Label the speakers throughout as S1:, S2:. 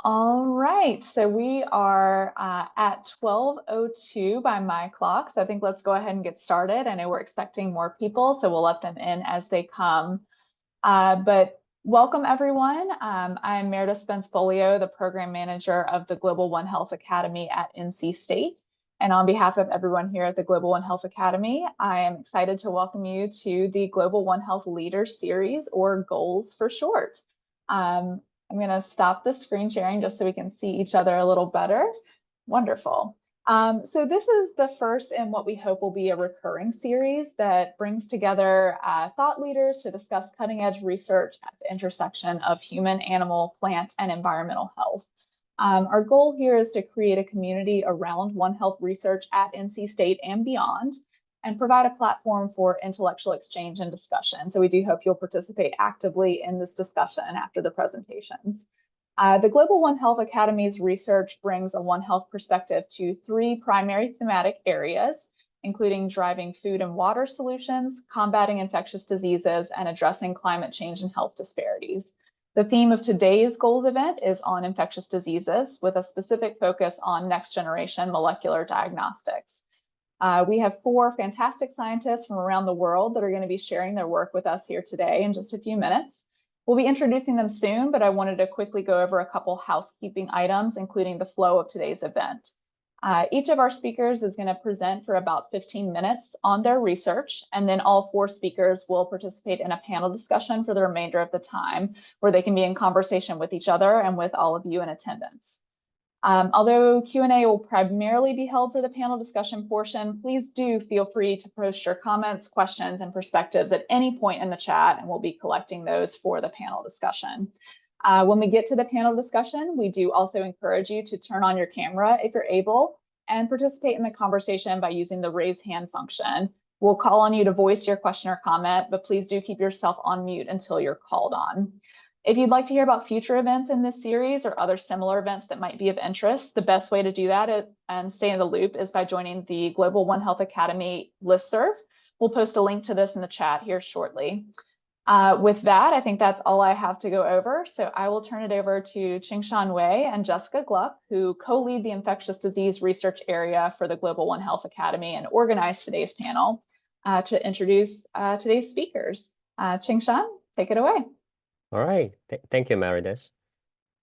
S1: All right, so we are at 12:02 by my clock. So I think let's go ahead and get started. I know we're expecting more people, so we'll let them in as they come. But welcome everyone. I'm Meredith Spence-Folio, the program manager of the Global One Health Academy at NC State. And on behalf of everyone here at the Global One Health Academy, I am excited to welcome you to the Global One Health Leaders Series, or GOHLS for short. I'm going to stop the screen sharing just so we can see each other a little better. Wonderful. So this is the first in what we hope will be a recurring series that brings together thought leaders to discuss cutting-edge research at the intersection of human, animal, plant, and environmental health. Our goal here is to create a community around One Health research at NC State and beyond, and provide a platform for intellectual exchange and discussion. So we do hope you'll participate actively in this discussion after the presentations. The Global One Health Academy's research brings a One Health perspective to three primary thematic areas, including driving food and water solutions, combating infectious diseases, and addressing climate change and health disparities. The theme of today's GOHLS event is on infectious diseases, with a specific focus on next generation molecular diagnostics. We have four fantastic scientists from around the world that are going to be sharing their work with us here today in just a few minutes. We'll be introducing them soon, but I wanted to quickly go over a couple housekeeping items, including the flow of today's event. Each of our speakers is going to present for about 15 minutes on their research, and then all four speakers will participate in a panel discussion for the remainder of the time, where they can be in conversation with each other and with all of you in attendance. Although Q&A will primarily be held for the panel discussion portion, please do feel free to post your comments, questions, and perspectives at any point in the chat, and we'll be collecting those for the panel discussion. When we get to the panel discussion, we do also encourage you to turn on your camera if you're able and participate in the conversation by using the raise hand function. We'll call on you to voice your question or comment, but please do keep yourself on mute until you're called on. If you'd like to hear about future events in this series or other similar events that might be of interest, the best way to do that and stay in the loop is by joining the Global One Health Academy listserv. We'll post a link to this in the chat here shortly. With that, I think that's all I have to go over. So I will turn it over to Changchun Liu and Jessica Gluck, who co-lead the infectious disease research area for the Global One Health Academy and organized today's panel, to introduce today's speakers. Changchun, take it away.
S2: All right. Thank you, Meredith.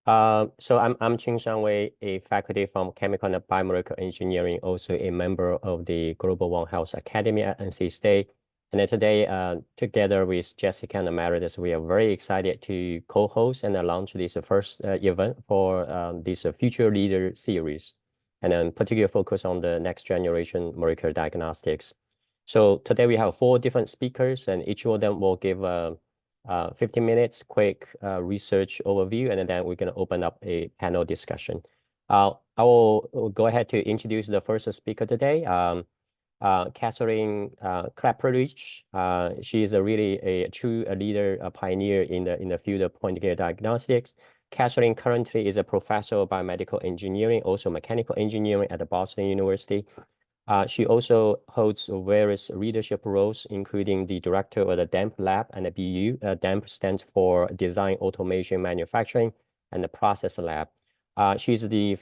S2: So I'm Changchun Liu, a faculty from Chemical and Biomedical Engineering, also a member of the Global One Health Academy at NC State. And today, together with Jessica and Meredith, we are very excited to co-host and launch this first event for this Future Leader series, and then particular focus on the next generation molecular diagnostics. So today we have 4 different speakers, and each of them will give 15 minutes quick research overview, and then we're going to open up a panel discussion. I will go ahead to introduce the first speaker today, Catherine Klapperich. She is really a true leader, a pioneer in the field of point-of-care diagnostics. Catherine currently is a professor of biomedical engineering, also mechanical engineering at the Boston University. She also holds various leadership roles, including the director of the DAMP lab and the BU. DAMP stands for Design Automation Manufacturing and the Process Lab. She's the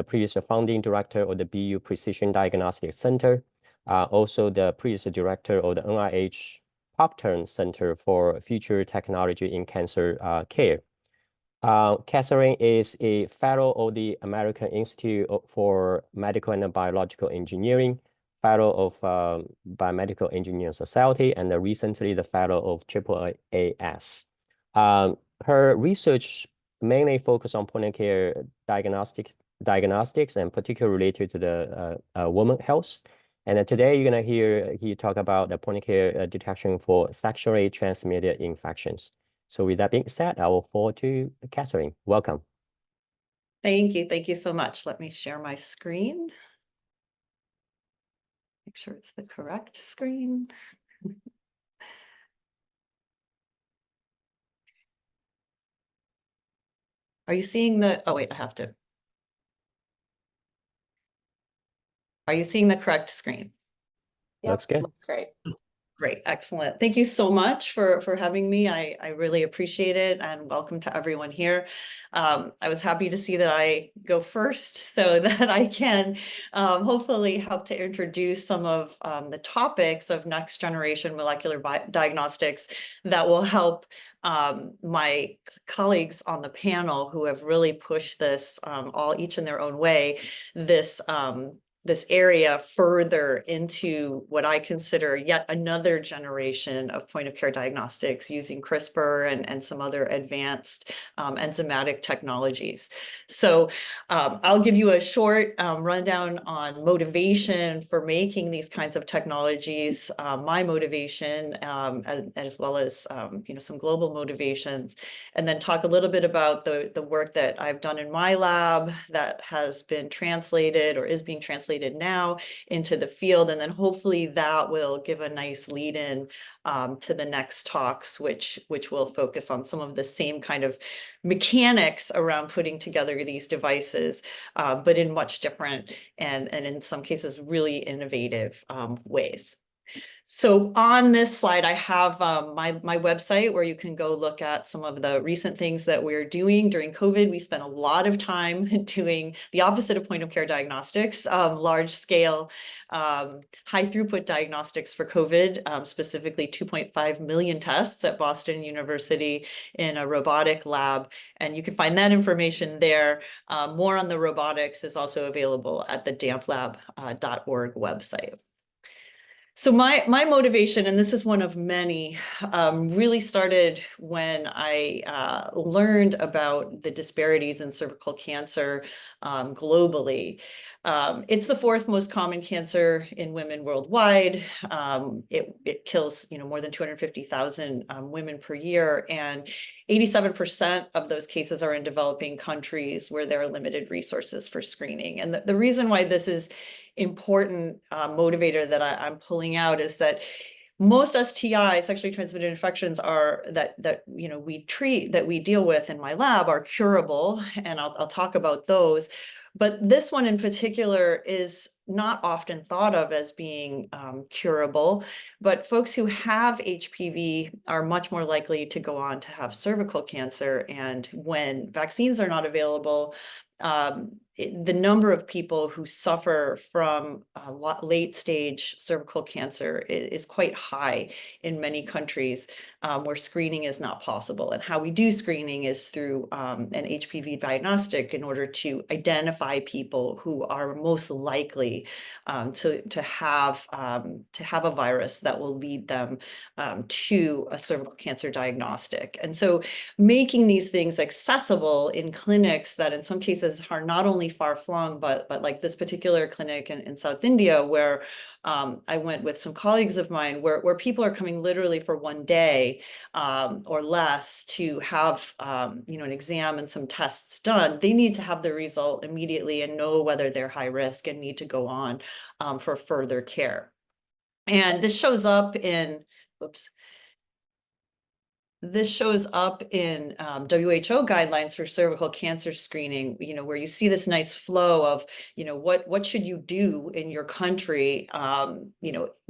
S2: previous founding director of the BU Precision Diagnostics Center, also the previous director of the NIH Proctor Center for Future Technology in Cancer Care. Catherine is a fellow of the American Institute for Medical and Biological Engineering, fellow of Biomedical Engineering Society, and recently the fellow of AAAS. Her research mainly focused on point-of-care diagnostics and particularly related to the women health. And today you're going to hear he talk about the point-of-care detection for sexually transmitted infections. So with that being said, I will forward to Catherine. Welcome.
S3: Thank you. Thank you so much. Let me share my screen. Make sure it's the correct screen. Are you seeing the, oh wait, I have to. Are you seeing the correct screen?
S1: Yep,
S2: Looks good.
S1: Looks great.
S3: Great, excellent. Thank you so much for having me. I really appreciate it, and welcome to everyone here. I was happy to see that I go first so that I can hopefully help to introduce some of the topics of next generation molecular diagnostics that will help my colleagues on the panel who have really pushed this each in their own way, this area further into what I consider yet another generation of point of care diagnostics using CRISPR and some other advanced enzymatic technologies. So I'll give you a short rundown on motivation for making these kinds of technologies, my motivation, as well as some global motivations, and then talk a little bit about the work that I've done in my lab that has been translated or is being translated now into the field, and then hopefully that will give a nice lead in to the next talks, which will focus on some of the same kind of mechanics around putting together these devices, but in much different and in some cases really innovative ways. So on this slide, I have my website where you can go look at some of the recent things that we're doing. During COVID, we spent a lot of time doing the opposite of point of care diagnostics, large scale, high throughput diagnostics for COVID, specifically 2.5 million tests at Boston University in a robotic lab. And you can find that information there. More on the robotics is also available at the damplab.org website. So my motivation, and this is one of many, really started when I learned about the disparities in cervical cancer globally. It's the fourth most common cancer in women worldwide. It kills more than 250,000 women per year, and 87% of those cases are in developing countries where there are limited resources for screening. And the reason why this is important motivator that I'm pulling out is that most STIs, sexually transmitted infections, that we deal with in my lab are curable, and I'll talk about those. But this one in particular is not often thought of as being curable, but folks who have HPV are much more likely to go on to have cervical cancer. And when vaccines are not available, the number of people who suffer from late stage cervical cancer is quite high in many countries where screening is not possible. And how we do screening is through an HPV diagnostic in order to identify people who are most likely to have a virus that will lead them to a cervical cancer diagnostic. And so making these things accessible in clinics that in some cases are not only far-flung, but like this particular clinic in South India, where I went with some colleagues of mine, where people are coming literally for one day or less to have an exam and some tests done. They need to have the result immediately and know whether they're high risk and need to go on for further care. And this shows up in, This shows up in WHO guidelines for cervical cancer screening, where you see this nice flow of, what should you do in your country,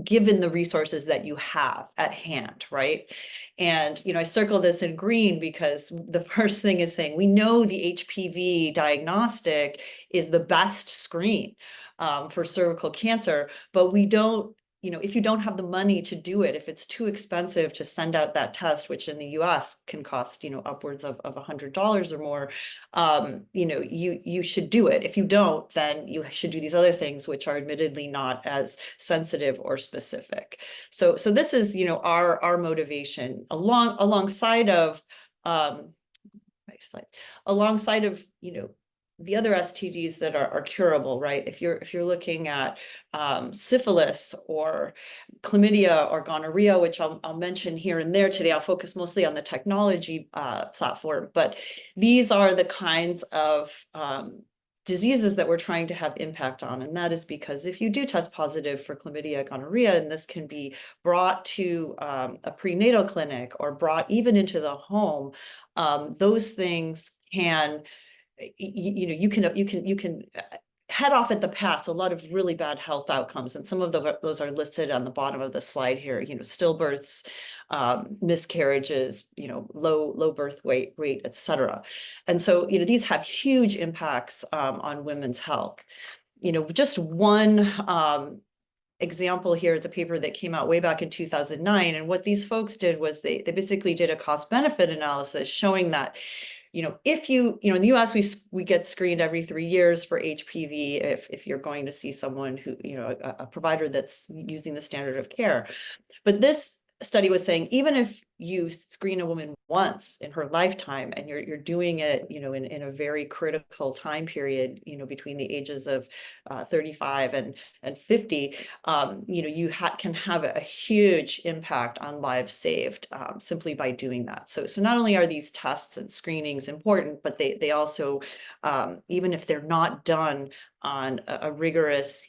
S3: given the resources that you have at hand, right? And, I circle this in green because the first thing is saying, we know the HPV diagnostic is the best screen for cervical cancer, but we don't, if you don't have the money to do it, if it's too expensive to send out that test, which in the US can cost, upwards of $100 or more, you should do it. If you don't, then you should do these other things, which are admittedly not as sensitive or specific. So this is, our motivation alongside of, the other STDs that are curable, right? If you're looking at syphilis or chlamydia or gonorrhea, which I'll mention here and there today, I'll focus mostly on the technology platform, but these are the kinds of diseases that we're trying to have impact on. And that is because if you do test positive for chlamydia, gonorrhea, and this can be brought to a prenatal clinic or brought even into the home, those things can, you can head off at the pass a lot of really bad health outcomes, and some of those are listed on the bottom of the slide here. Stillbirths, miscarriages, low birth weight, etc. And so, these have huge impacts on women's health. Just one example here is a paper that came out way back in 2009. And what these folks did was they basically did a cost-benefit analysis showing that, if in the US, we get screened every 3 years for HPV if you're going to see someone who, a provider that's using the standard of care. But this study was saying, even if you screen a woman once in her lifetime and you're doing it, in a very critical time period, between the ages of 35 and 50, you can have a huge impact on lives saved simply by doing that. So not only are these tests and screenings important, but they also, even if they're not done on a rigorous,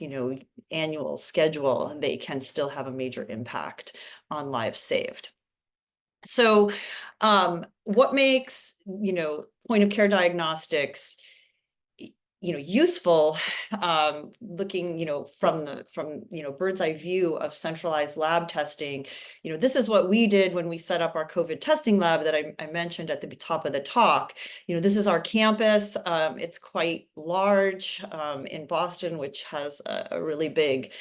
S3: annual schedule, they can still have a major impact on lives saved. So what makes, point of care diagnostics, useful, looking, from bird's eye view of centralized lab testing, this is what we did when we set up our COVID testing lab that I mentioned at the top of the talk. This is our campus. It's quite large in Boston, which has a really big,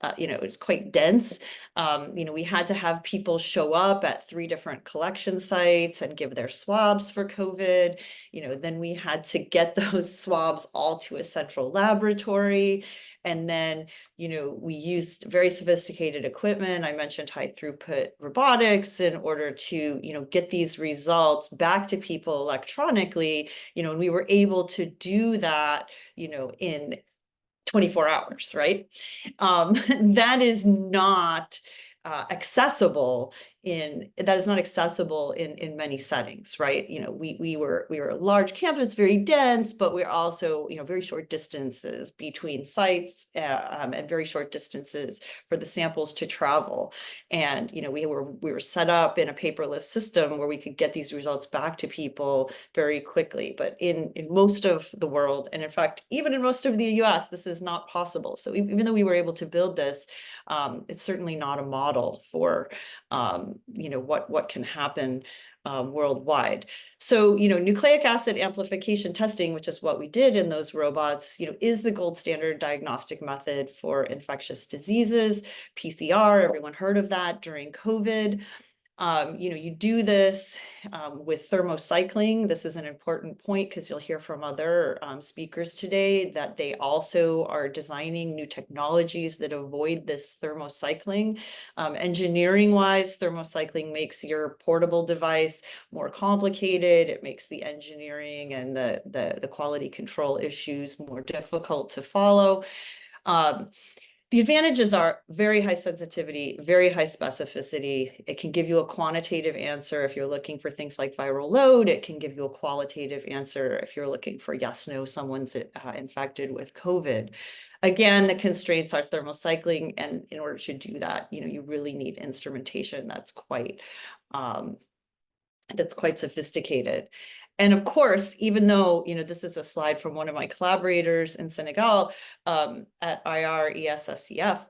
S3: it's quite dense. We had to have people show up at 3 different collection sites and give their swabs for COVID. Then we had to get those swabs all to a central laboratory. And then, we used very sophisticated equipment. I mentioned high throughput robotics in order to, get these results back to people electronically, and we were able to do that, in 24 hours, right? That is not accessible in many settings, right? We were a large campus, very dense, but we're also, very short distances between sites and very short distances for the samples to travel. And, we were set up in a paperless system where we could get these results back to people very quickly. But in most of the world, and in fact, even in most of the US, this is not possible. So even though we were able to build this, it's certainly not a model for, what can happen worldwide. So, nucleic acid amplification testing, which is what we did in those robots, is the gold standard diagnostic method for infectious diseases. PCR, everyone heard of that during COVID. You do this with thermocycling. This is an important point because you'll hear from other speakers today that they also are designing new technologies that avoid this thermocycling. Engineering-wise, thermocycling makes your portable device more complicated. It makes the engineering and the quality control issues more difficult to follow. The advantages are very high sensitivity, very high specificity. It can give you a quantitative answer if you're looking for things like viral load. It can give you a qualitative answer if you're looking for yes, no, someone's infected with COVID. Again, the constraints are thermocycling, and in order to do that, you really need instrumentation that's quite sophisticated. And of course, even though, this is a slide from one of my collaborators in Senegal at IR-ESSCF,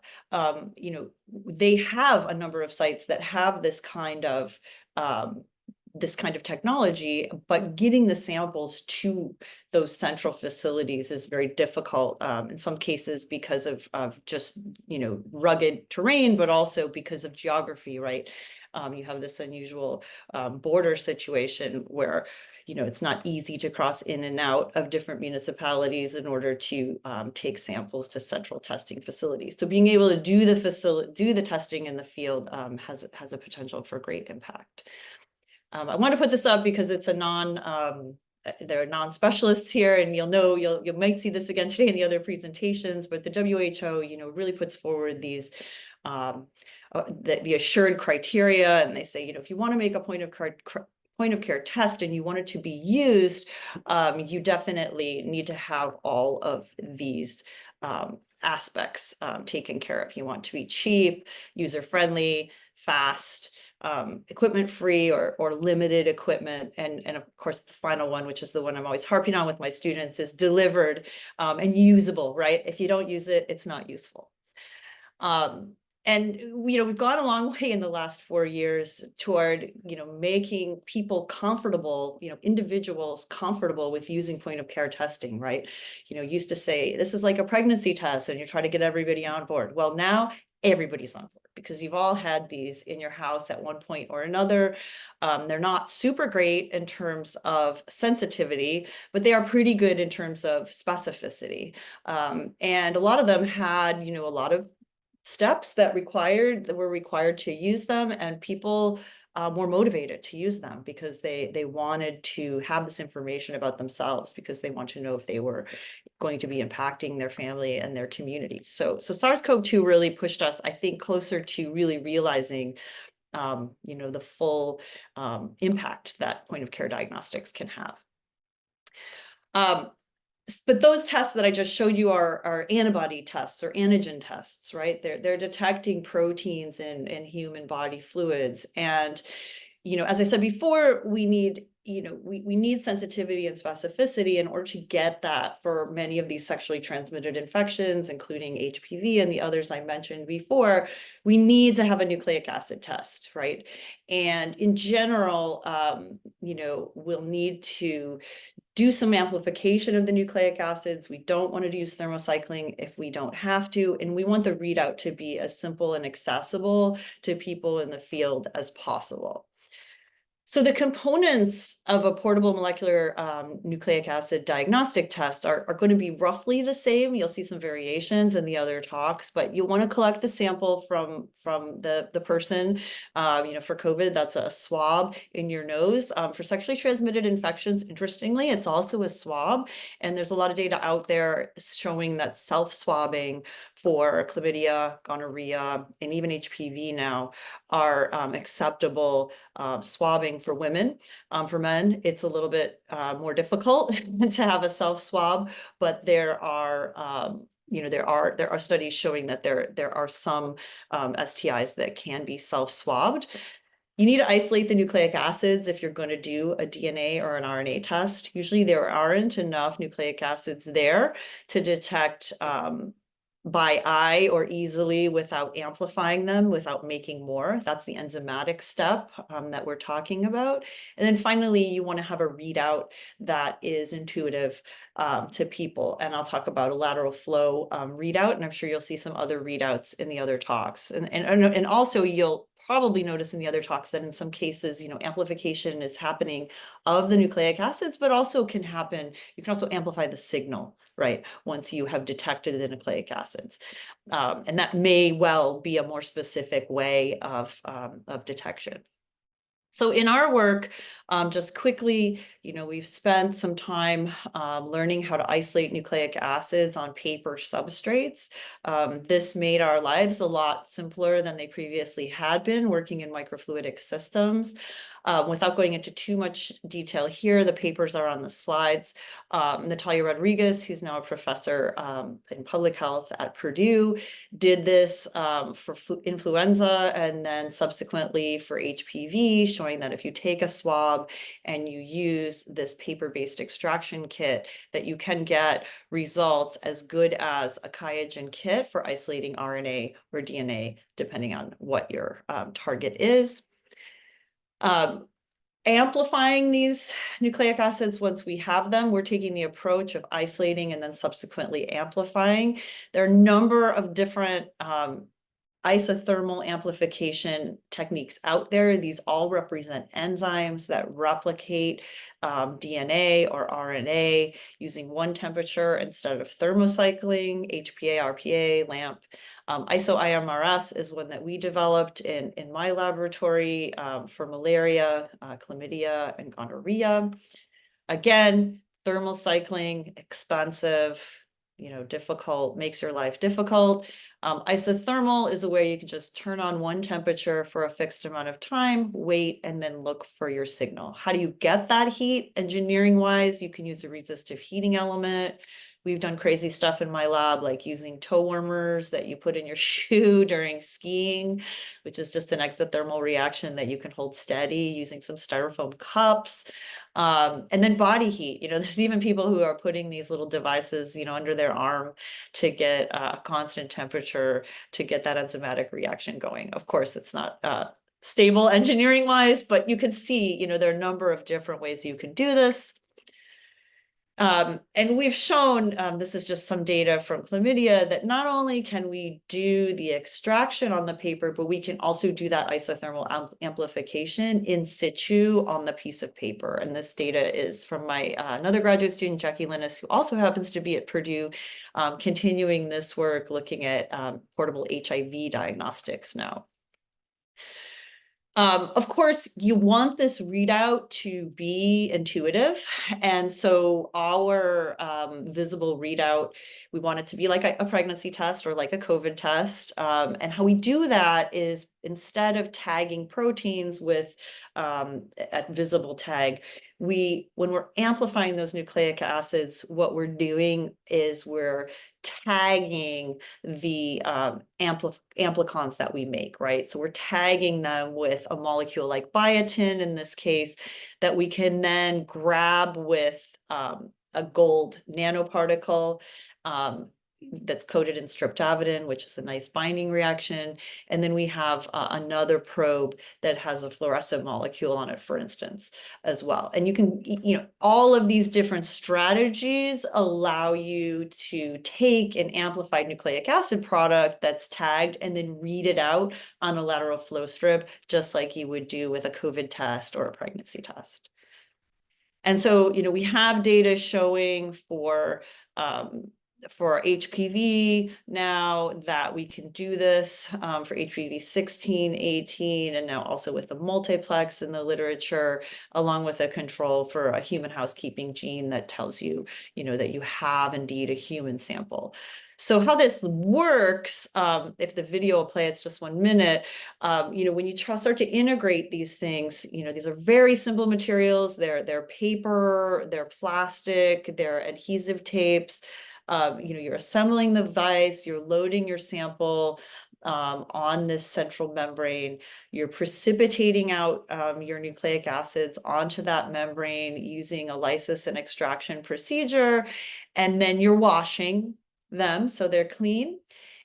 S3: they have a number of sites that have this kind of technology, but getting the samples to those central facilities is very difficult in some cases because of just, rugged terrain, but also because of geography, right? You have this unusual border situation where, it's not easy to cross in and out of different municipalities in order to take samples to central testing facilities. So being able to do the testing in the field has a potential for great impact. I want to put this up because it's there are non-specialists here, and you might see this again today in the other presentations, but the WHO, really puts forward these the assured criteria, and they say, if you want to make a point of care test and you want it to be used, you definitely need to have all of these aspects taken care of. You want to be cheap, user-friendly, fast, equipment free or limited equipment. And of course, the final one, which is the one I'm always harping on with my students, is delivered and usable, right? If you don't use it, it's not useful. And, we've gone a long way in the last 4 years toward, making people comfortable, individuals comfortable with using point of care testing, right? Used to say, this is like a pregnancy test and you try to get everybody on board. Well, now everybody's on board because you've all had these in your house at one point or another. They're not super great in terms of sensitivity, but they are pretty good in terms of specificity. And a lot of them had, a lot of steps that were required to use them, and people were motivated to use them because they wanted to have this information about themselves, because they want to know if they were going to be impacting their family and their community. So SARS-CoV-2 really pushed us, I think, closer to really realizing the full impact that point of care diagnostics can have. But those tests that I just showed you are antibody tests or antigen tests, right? They're detecting proteins in human body fluids. And, as I said before, we need, we need sensitivity and specificity in order to get that for many of these sexually transmitted infections, including HPV and the others I mentioned before. We need to have a nucleic acid test, right? And in general, we'll need to do some amplification of the nucleic acids. We don't want to use thermocycling if we don't have to, and we want the readout to be as simple and accessible to people in the field as possible. So the components of a portable molecular nucleic acid diagnostic test are going to be roughly the same. You'll see some variations in the other talks, but you'll want to collect the sample from the person. For COVID, that's a swab in your nose. For sexually transmitted infections, interestingly, it's also a swab. And there's a lot of data out there showing that self-swabbing for chlamydia, gonorrhea, and even HPV now are acceptable swabbing for women. For men, it's a little bit more difficult to have a self-swab, but there are there are studies showing that there are some STIs that can be self-swabbed. You need to isolate the nucleic acids if you're going to do a DNA or an RNA test. Usually there aren't enough nucleic acids there to detect by eye or easily without amplifying them, without making more. That's the enzymatic step that we're talking about. And then finally, you want to have a readout that is intuitive to people. And I'll talk about a lateral flow readout, and I'm sure you'll see some other readouts in the other talks. And also you'll probably notice in the other talks that in some cases, amplification is happening of the nucleic acids, but also can happen, you can also amplify the signal, right? Once you have detected the nucleic acids. And that may well be a more specific way of detection. So in our work, just quickly, we've spent some time learning how to isolate nucleic acids on paper substrates. This made our lives a lot simpler than they previously had been working in microfluidic systems. Without going into too much detail here, the papers are on the slides. Natalia Rodriguez, who's now a professor in public health at Purdue, did this for influenza and then subsequently for HPV, showing that if you take a swab and you use this paper-based extraction kit, that you can get results as good as a QIAGEN kit for isolating RNA or DNA, depending on what your target is. Amplifying these nucleic acids, once we have them, we're taking the approach of isolating and then subsequently amplifying. There are a number of different isothermal amplification techniques out there. These all represent enzymes that replicate DNA or RNA using one temperature instead of thermocycling, HPA, RPA, LAMP. ISO-IMRS is one that we developed in my laboratory for malaria, chlamydia, and gonorrhea. Again, thermal cycling, expensive, difficult, makes your life difficult. Isothermal is a way you can just turn on one temperature for a fixed amount of time, wait, and then look for your signal. How do you get that heat? Engineering wise, you can use a resistive heating element. We've done crazy stuff in my lab, like using toe warmers that you put in your shoe during skiing, which is just an exothermal reaction that you can hold steady using some styrofoam cups. And then body heat, there's even people who are putting these little devices, under their arm to get a constant temperature to get that enzymatic reaction going. Of course, it's not stable engineering wise, but you can see, there are a number of different ways you can do this. And we've shown, this is just some data from chlamydia, that not only can we do the extraction on the paper, but we can also do that isothermal amplification in situ on the piece of paper. And this data is from my another graduate student, Jackie Linus, who also happens to be at Purdue, continuing this work looking at portable HIV diagnostics now. Of course, you want this readout to be intuitive. And so our visible readout, we want it to be like a pregnancy test or like a COVID test. And how we do that is instead of tagging proteins with a visible tag, when we're amplifying those nucleic acids, what we're doing is we're tagging the amplicons that we make, right? So we're tagging them with a molecule like biotin in this case that we can then grab with a gold nanoparticle that's coated in streptavidin, which is a nice binding reaction. And then we have another probe that has a fluorescent molecule on it, for instance, as well. And you can, all of these different strategies allow you to take an amplified nucleic acid product that's tagged and then read it out on a lateral flow strip, just like you would do with a COVID test or a pregnancy test. And so, we have data showing for HPV now that we can do this for HPV 16, 18, and now also with the multiplex in the literature, along with a control for a human housekeeping gene that tells you, that you have indeed a human sample. So how this works, if the video will play, it's just 1 minute, when you start to integrate these things, these are very simple materials. They're paper, they're plastic, they're adhesive tapes. You're assembling the device, you're loading your sample on this central membrane, you're precipitating out your nucleic acids onto that membrane using a lysis and extraction procedure, and then you're washing them so they're clean.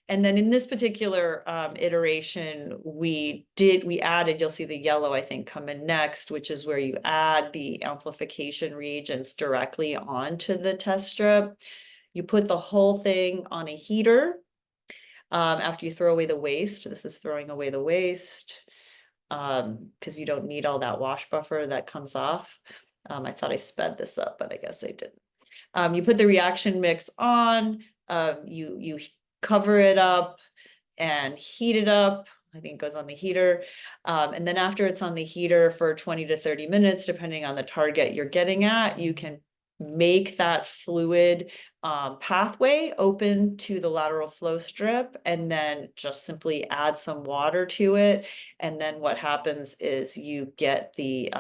S3: And then in this particular iteration, we added, you'll see the yellow, I think, come in next, which is where you add the amplification reagents directly onto the test strip. You put the whole thing on a heater after you throw away the waste. This is throwing away the waste because you don't need all that wash buffer that comes off. I thought I sped this up, but I guess I didn't. You put the reaction mix on, you cover it up and heat it up. I think it goes on the heater. And then after it's on the heater for 20 to 30 minutes, depending on the target you're getting at, you can make that fluid pathway open to the lateral flow strip, and then just simply add some water to it. And then what happens is you get the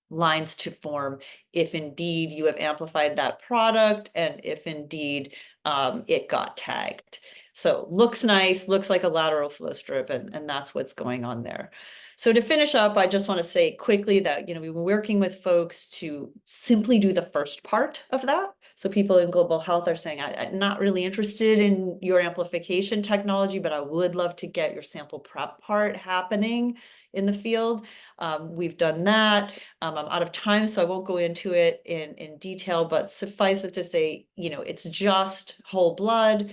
S3: lines to form if indeed you have amplified that product and if indeed it got tagged. So looks nice, looks like a lateral flow strip, and that's what's going on there. So to finish up, I just want to say quickly that, we've been working with folks to simply do the first part of that. So people in global health are saying, I'm not really interested in your amplification technology, but I would love to get your sample prep part happening in the field. We've done that. I'm out of time, so I won't go into it in detail, but suffice it to say, it's just whole blood,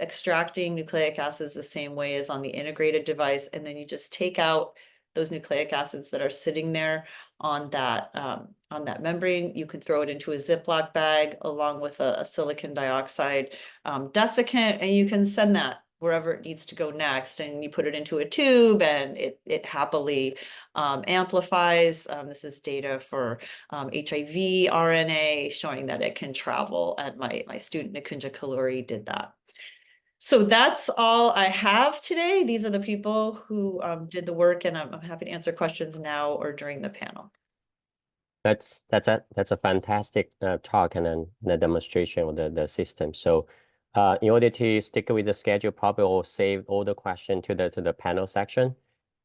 S3: extracting nucleic acids the same way as on the integrated device, and then you just take out those nucleic acids that are sitting there on that membrane. You can throw it into a Ziploc bag along with a silicon dioxide desiccant, and you can send that wherever it needs to go next, and you put it into a tube and it happily amplifies. This is data for HIV RNA showing that it can travel, and my student Nikunja Kaluri did that. So that's all I have today. These are the people who did the work, and I'm happy to answer questions now or during the panel.
S2: That's a fantastic talk and then the demonstration of the system. So in order to stick with the schedule, probably will save all the question to the panel section.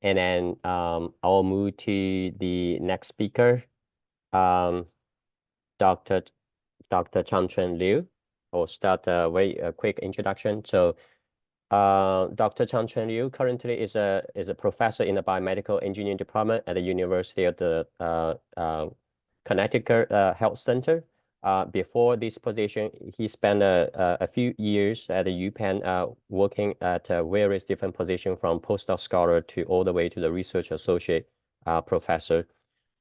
S2: And then I'll move to the next speaker, Dr. Changchun Liu. I'll start a very quick introduction. So Dr. Changchun Liu currently is a professor in the biomedical engineering department at the University of the Connecticut Health Center. Before this position, he spent a few years at the UPenn working at various different positions from postdoc scholar to all the way to the research associate professor.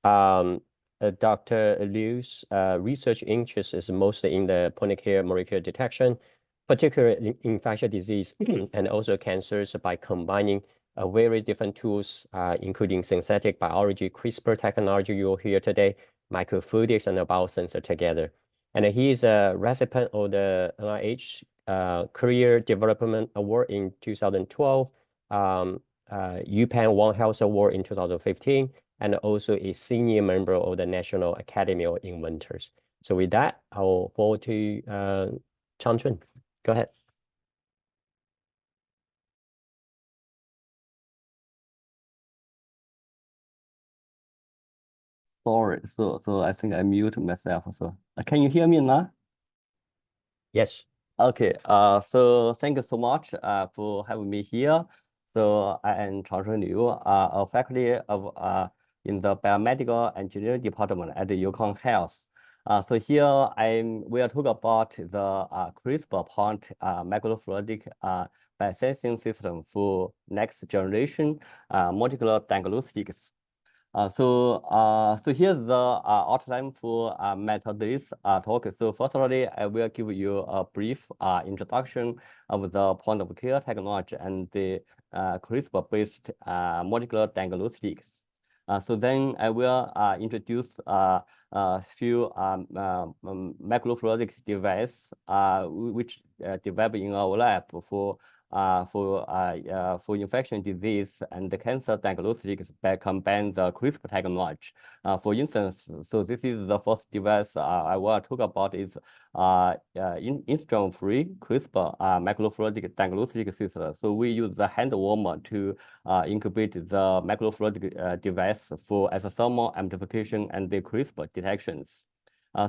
S2: Dr. Liu's research interest is mostly in the point-of-care molecular detection, particularly in infectious disease and also cancers by combining various different tools, including synthetic biology, CRISPR technology you'll hear today, microfluidics, and biosensor together. And he is a recipient of the NIH Career Development Award in 2012, UPenn One Health Award in 2015, and also a senior member of the National Academy of Inventors. So with that, I will forward to Changchun. Go ahead.
S4: Sorry, so I think I mute myself. So can you hear me now?
S2: Yes.
S4: Okay. So thank you so much for having me here. So I am Changchun Liu, a faculty of in the biomedical engineering department at the GOHLS. So here I will talk about the CRISPR point microfluidic biosensing system for next generation molecular diagnostics. So here's the outline for today's talk. So firstly, I will give you a brief introduction of the point of care technology and the CRISPR-based molecular diagnostics. So then I will introduce a few microfluidic device which developed in our lab for infection disease and the cancer diagnostics by combining the CRISPR technology. For instance, so this is the first device I will talk about is instrument-free CRISPR microfluidic diagnostic system. So we use the hand warmer to incubate the microfluidic device for isothermal amplification and the CRISPR detections.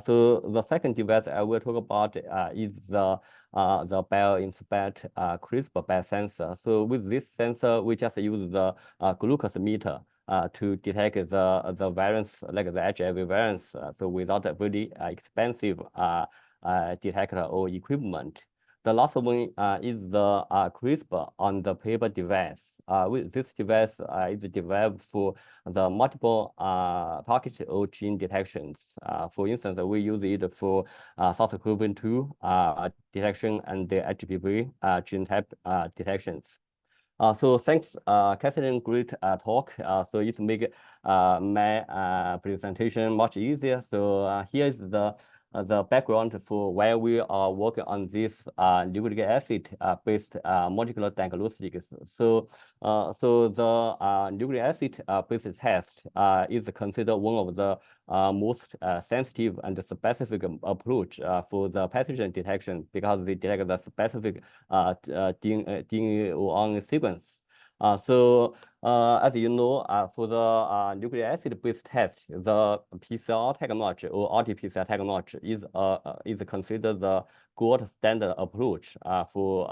S4: So the second device I will talk about is the BioInspect CRISPR biosensor. So with this sensor, we just use the glucose meter to detect the variants like the HIV variants. So without a very expensive detector or equipment. The last one is the CRISPR on the paper device. With this device is developed for the multiple target or gene detections. For instance, we use it for SARS-CoV-2 detection and the HPV gene type detections. So thanks, Catherine, great talk. So it make my presentation much easier. So here is the background for why we are working on this nucleic acid based molecular diagnostics. So the nucleic acid based test is considered one of the most sensitive and specific approach for the pathogen detection because they detect the specific DNA on sequence. So as you know, for the nucleic acid-based test, the PCR technology or RT-PCR technology is considered the gold standard approach for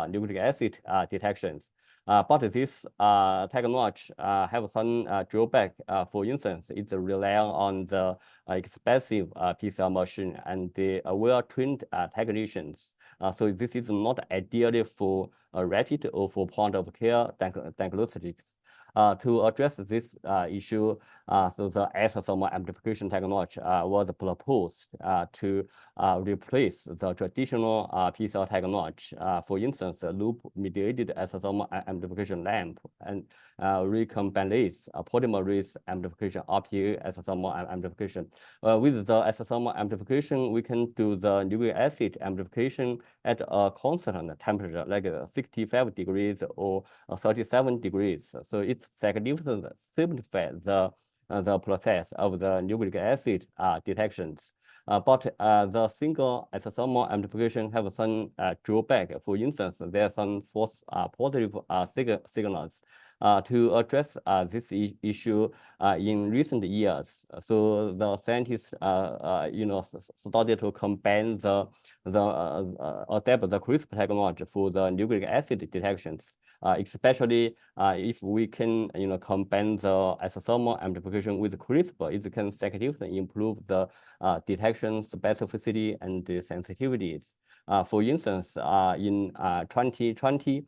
S4: nucleic acid detections. But this technology have some drawback. For instance, it's relying on the expensive PCR machine and the well-trained technicians. So this is not ideal for rapid or for point of care diagnostics. To address this issue, so the isothermal amplification technology was proposed to replace the traditional PCR technology. For instance, loop-mediated isothermal amplification lamp and recombinase polymerase amplification, RPA isothermal amplification. With the isothermal amplification, we can do the nucleic acid amplification at a constant temperature, like 65 degrees or 37 degrees. So it significantly simplifies the the process of the nucleic acid detections. But the single isothermal amplification have some drawback. For instance, there are some false positive signals. To address this issue in recent years, so the scientists, started to combine adapt the CRISPR technology for the nucleic acid detections. Especially if we can, combine the isothermal amplification with CRISPR, it can significantly improve the detection specificity and the sensitivities. For instance, in 2020,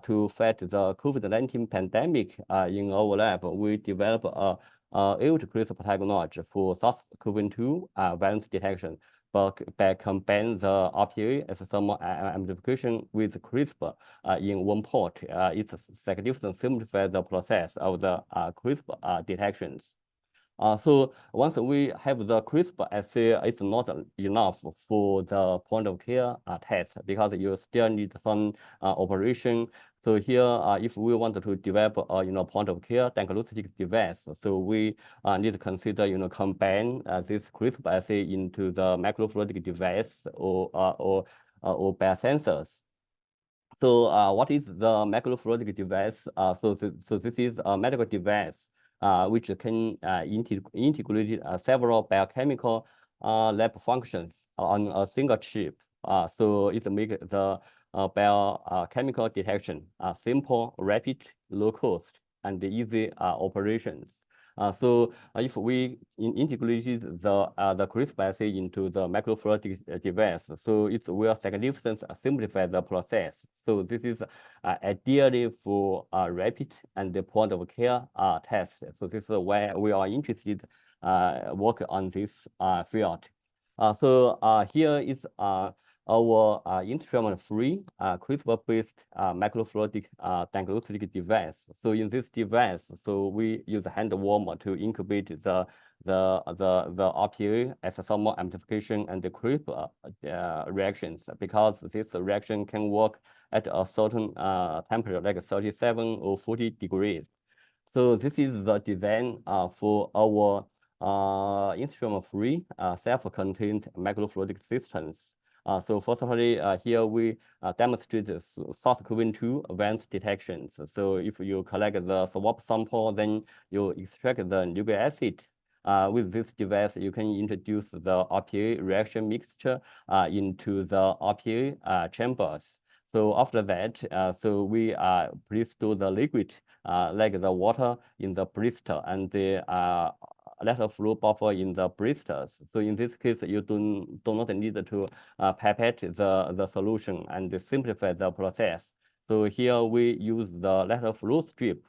S4: to fight the COVID-19 pandemic, in our lab, we developed a CRISPR technology for SARS-CoV-2 virus detection. But by combining the RPA as a thermal amplification with CRISPR in one port, it significantly simplifies the process of the CRISPR detections. So once we have the CRISPR assay, it's not enough for the point of care test because you still need some operation. So here, if we want to develop a point of care diagnostic device, so we need to consider combine this CRISPR assay into the microfluidic device or biosensors. So what is the microfluidic device? So this is a medical device which can integrate several biochemical lab functions on a single chip. So it makes the biochemical detection simple, rapid, low cost, and easy operations. So if we integrated the CRISPR assay into the microfluidic device, so it will significantly simplify the process. So this is ideally for rapid and the point of care test. So this is why we are interested work on this field. So here is our instrument-free CRISPR-based microfluidic diagnostic device. So in this device, so we use a hand warmer to incubate the RPA as a thermal amplification and the CRISPR reactions, because this reaction can work at a certain temperature, like 37 or 40 degrees. So this is the design for our instrument-free self-contained microfluidic systems. So first of all, here we demonstrate the SARS-CoV-2 virus detections. So if you collect the swab sample, then you extract the nucleic acid. With this device, you can introduce the RPA reaction mixture into the RPA chambers. So after that, so we please store the liquid like the water in the blister and the lateral flow buffer in the blisters. So in this case, you do not need to pipette the solution and simplify the process. So here we use the lateral flow strip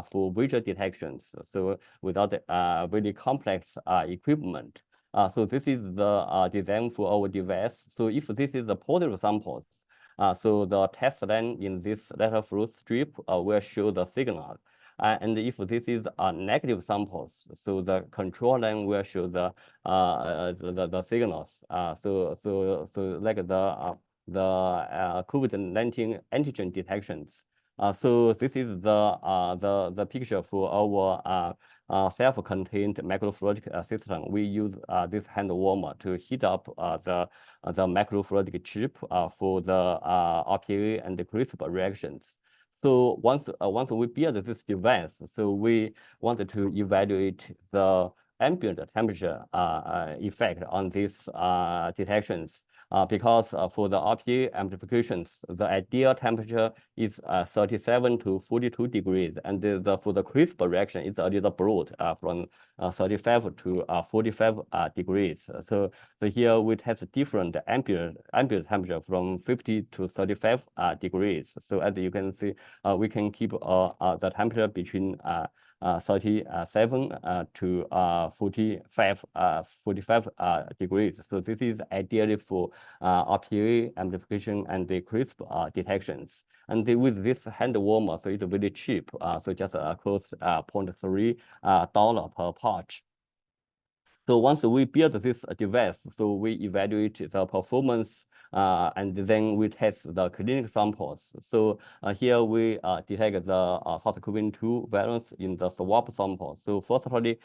S4: for visual detections, so without very complex equipment. So this is the design for our device. So if this is the positive samples, so the test line in this lateral flow strip will show the signal. And if this is negative samples, so the control line will show the signals. So like the COVID-19 antigen detections. So this is the picture for our self-contained microfluidic system. We use this hand warmer to heat up the microfluidic chip for the RPA and the CRISPR reactions. So once we build this device, so we wanted to evaluate the ambient temperature effect on these detections. Because for the RPA amplifications, the ideal temperature is 37 to 42 degrees, and for the CRISPR reaction, it's a little broad from 35 to 45 degrees. So here we test different ambient temperature from 50 to 35 degrees. So as you can see, we can keep the temperature between 37 to 45 degrees. So this is ideally for RPA amplification and the CRISPR detections. And with this hand warmer, so it's very cheap. So just close $0.3 per pouch. So once we build this device, so we evaluate the performance and then we test the clinical samples. So here we detect the SARS-CoV-2 virus in the swab sample. So firstly,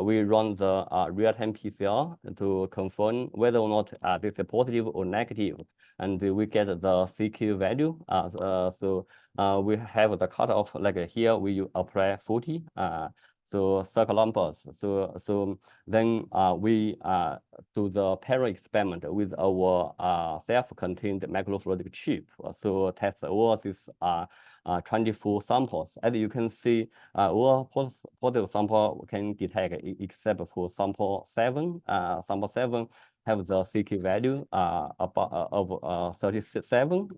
S4: we run the real-time PCR to confirm whether or not this is positive or negative, and we get the CQ value. So we have the cutoff, like here we apply 40. So circle numbers. So then we do the parallel experiment with our self-contained microfluidic chip. So test all these 24 samples. As you can see, all positive sample can detect except for sample 7. Sample 7 have the CQ value of 37.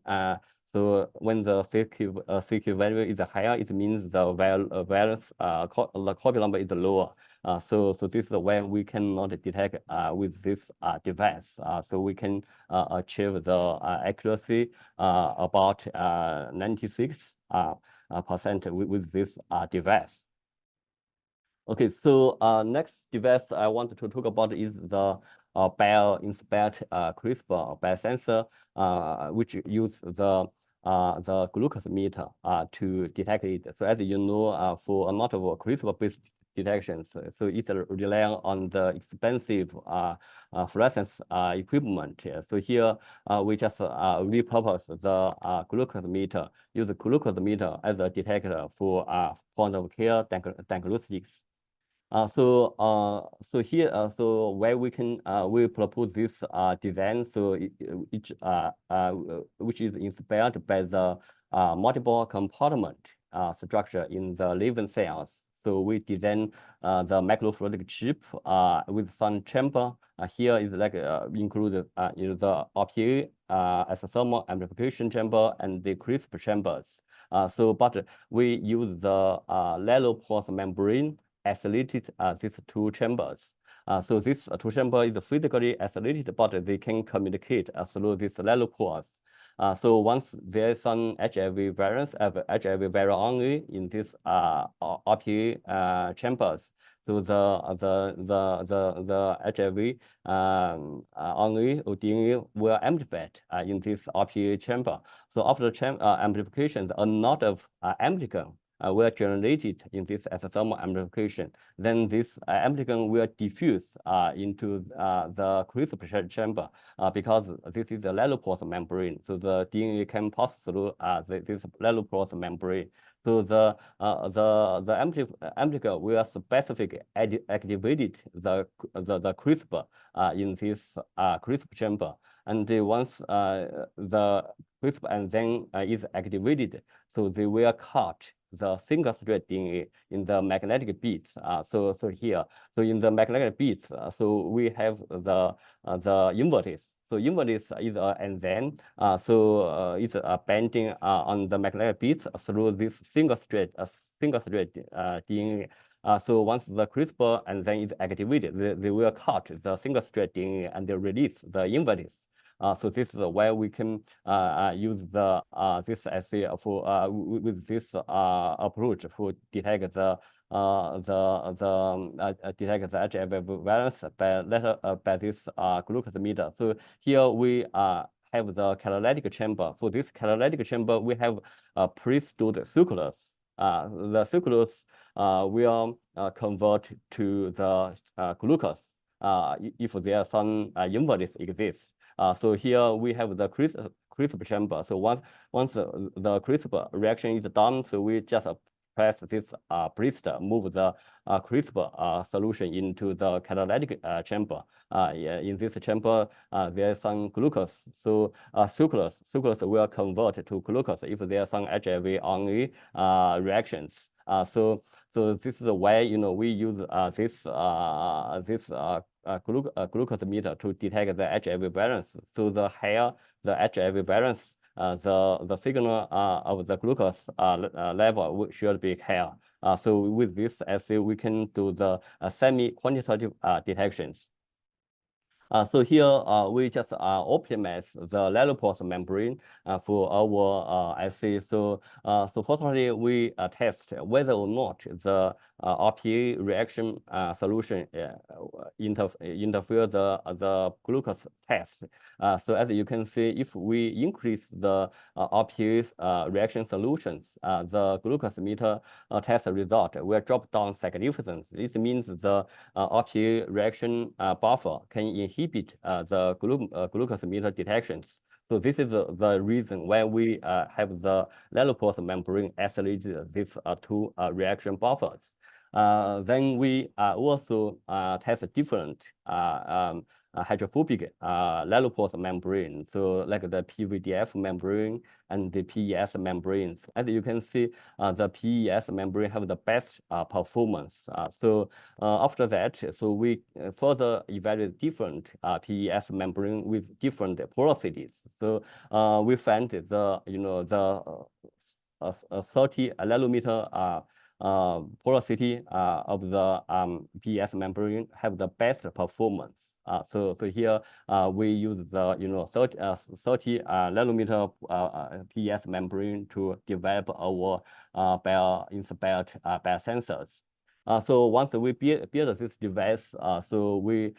S4: So when the CQ value is higher, it means the virus copy number is lower. So this is where we cannot detect with this device. So we can achieve the accuracy about 96% with this device. Okay, so next device I want to talk about is the BioInspect CRISPR biosensor, which use the glucose meter to detect it. So as you know, for a lot of CRISPR-based detections, so it relies on the expensive fluorescence equipment. So here we just repurpose the glucose meter, use the glucose meter as a detector for point-of-care diagnostics. So here, so where we can we propose this design. So which is inspired by the multiple compartment structure in the living cells. So we design the microfluidic chip with some chamber. Here is like include the RPA as a thermal amplification chamber and the CRISPR chambers. But we use the nanopore membrane isolated these two chambers. So this two chambers is physically isolated, but they can communicate through these nanopores. So once there is some HIV variant only in these RPA chambers, so the HIV only or DNA will amplified in this RPA chamber. So after amplification, a lot of antigen were generated in this as a thermal amplification. Then this antigen will diffuse into the CRISPR chamber because this is a nanopore membrane. So the DNA can pass through this nanopore membrane. So the antigen will specifically activate the CRISPR in this CRISPR chamber. And once the CRISPR enzyme is activated, so they will cut the single-strand DNA in the magnetic beads. So here, so in the magnetic beads, so we have the invertase. So invertase is an enzyme. It's binding on the magnetic beads through this single-strand DNA. So once the CRISPR enzyme is activated, they will cut the single-strand DNA and they release the invertase. So this is where we can use the this assay for with this approach for detect the detect the HIV virus by this glucose meter. So here we have the catalytic chamber. For this catalytic chamber, we have pre-stored sucrose. The sucrose will convert to the glucose if there are some invertase exists. So here we have the CRISPR chamber. So once the CRISPR reaction is done, so we just press this blister, move the CRISPR solution into the catalytic chamber. In this chamber, there is some glucose. So sucrose will convert to glucose if there are some HIV-only reactions. So this is why we use this glucose meter to detect the HIV variants. So the higher the HIV variants, the signal of the glucose level should be higher. So with this assay, we can do the semi-quantitative detections. So here we just optimize the lalopore membrane for our assay. So firstly, we test whether or not the RPA reaction solution interfere the glucose test. So as you can see, if we increase the RPA reaction solutions, the glucose meter test result will drop down significantly. This means the RPA reaction buffer can inhibit the glucose meter detections. So this is the reason why we have the lalopore membrane isolate these two reaction buffers. Then we also test different hydrophobic lalopore membrane, so like the PVDF membrane and the PES membranes. As you can see, the PES membrane have the best performance. So after that, so we further evaluate different PES membrane with different porosities. So we find the the 30 nanometer porosity of the PES membrane have the best performance. So here we use the 30 nanometer PES membrane to develop our bio-inspired biosensors. So once we build this device, so we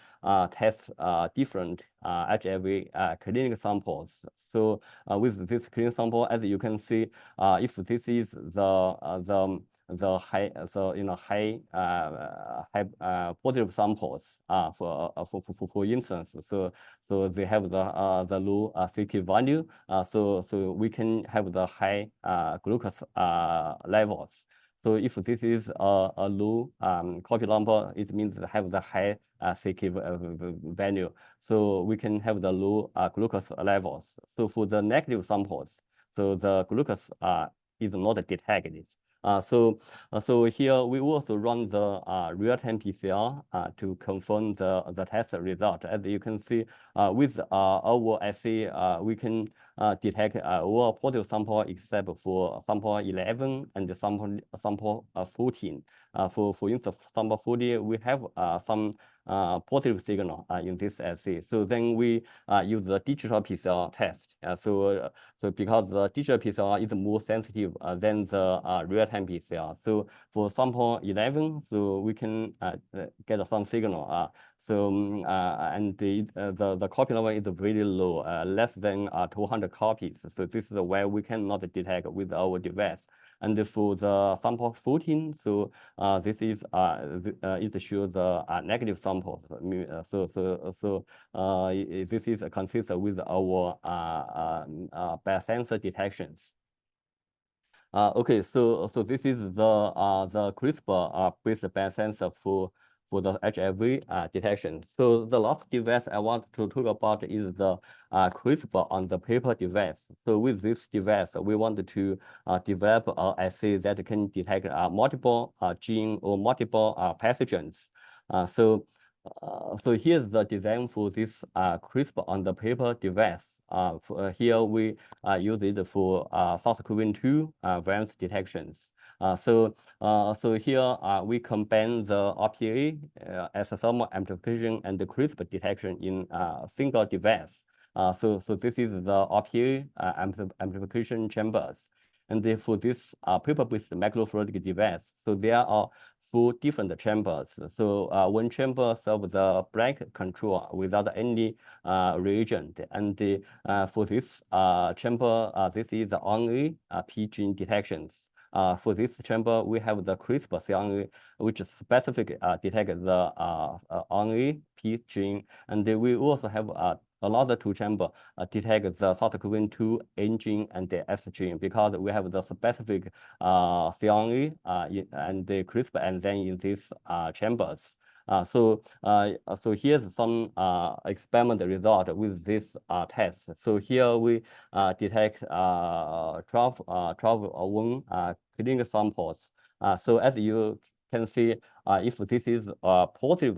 S4: test different HIV clinical samples. So with this clinical sample, as you can see, if this is the high, so high positive samples for instance, so they have the low CK value, so we can have the high glucose levels. So if this is a low copy number, it means they have the high CK value. So we can have the low glucose levels. So for the negative samples, so the glucose is not detected. So here we also run the real-time PCR to confirm the test result. As you can see, with our assay, we can detect all positive sample except for sample 11 and sample 14. For instance, sample 40, we have some positive signal in this assay. So then we use the digital PCR test. So because the digital PCR is more sensitive than the real-time PCR. So for sample 11, so we can get some signal. And the copy number is very low, less than 200 copies. So this is where we cannot detect with our device. And for the sample 14, so this is it shows the negative samples. This is consistent with our biosensor detections. Okay, so this is the CRISPR-based biosensor for the HIV detection. So the last device I want to talk about is the CRISPR on the paper device. So with this device, we wanted to develop an assay that can detect multiple gene or multiple pathogens. So here's the design for this CRISPR on the paper device. Here we use it for SARS-CoV-2 virus detections. So here we combine the RPA as a thermal amplification and the CRISPR detection in a single device. So this is the RPA amplification chambers. And for this paper-based microfluidic device, so there are 4 different chambers. So one chamber serves the blank control without any reagent. And for this chamber, this is the RNA P gene detections. For this chamber, we have the CRISPR cRNA, which specifically detect the RNA P gene. And we also have another 2 chamber detect the SARS-CoV-2 N gene and the S gene, because we have the specific cRNA and the CRISPR enzyme in these chambers. So here's some experiment result with this test. So here we detect 12 clinical samples. So as you can see, if this is positive,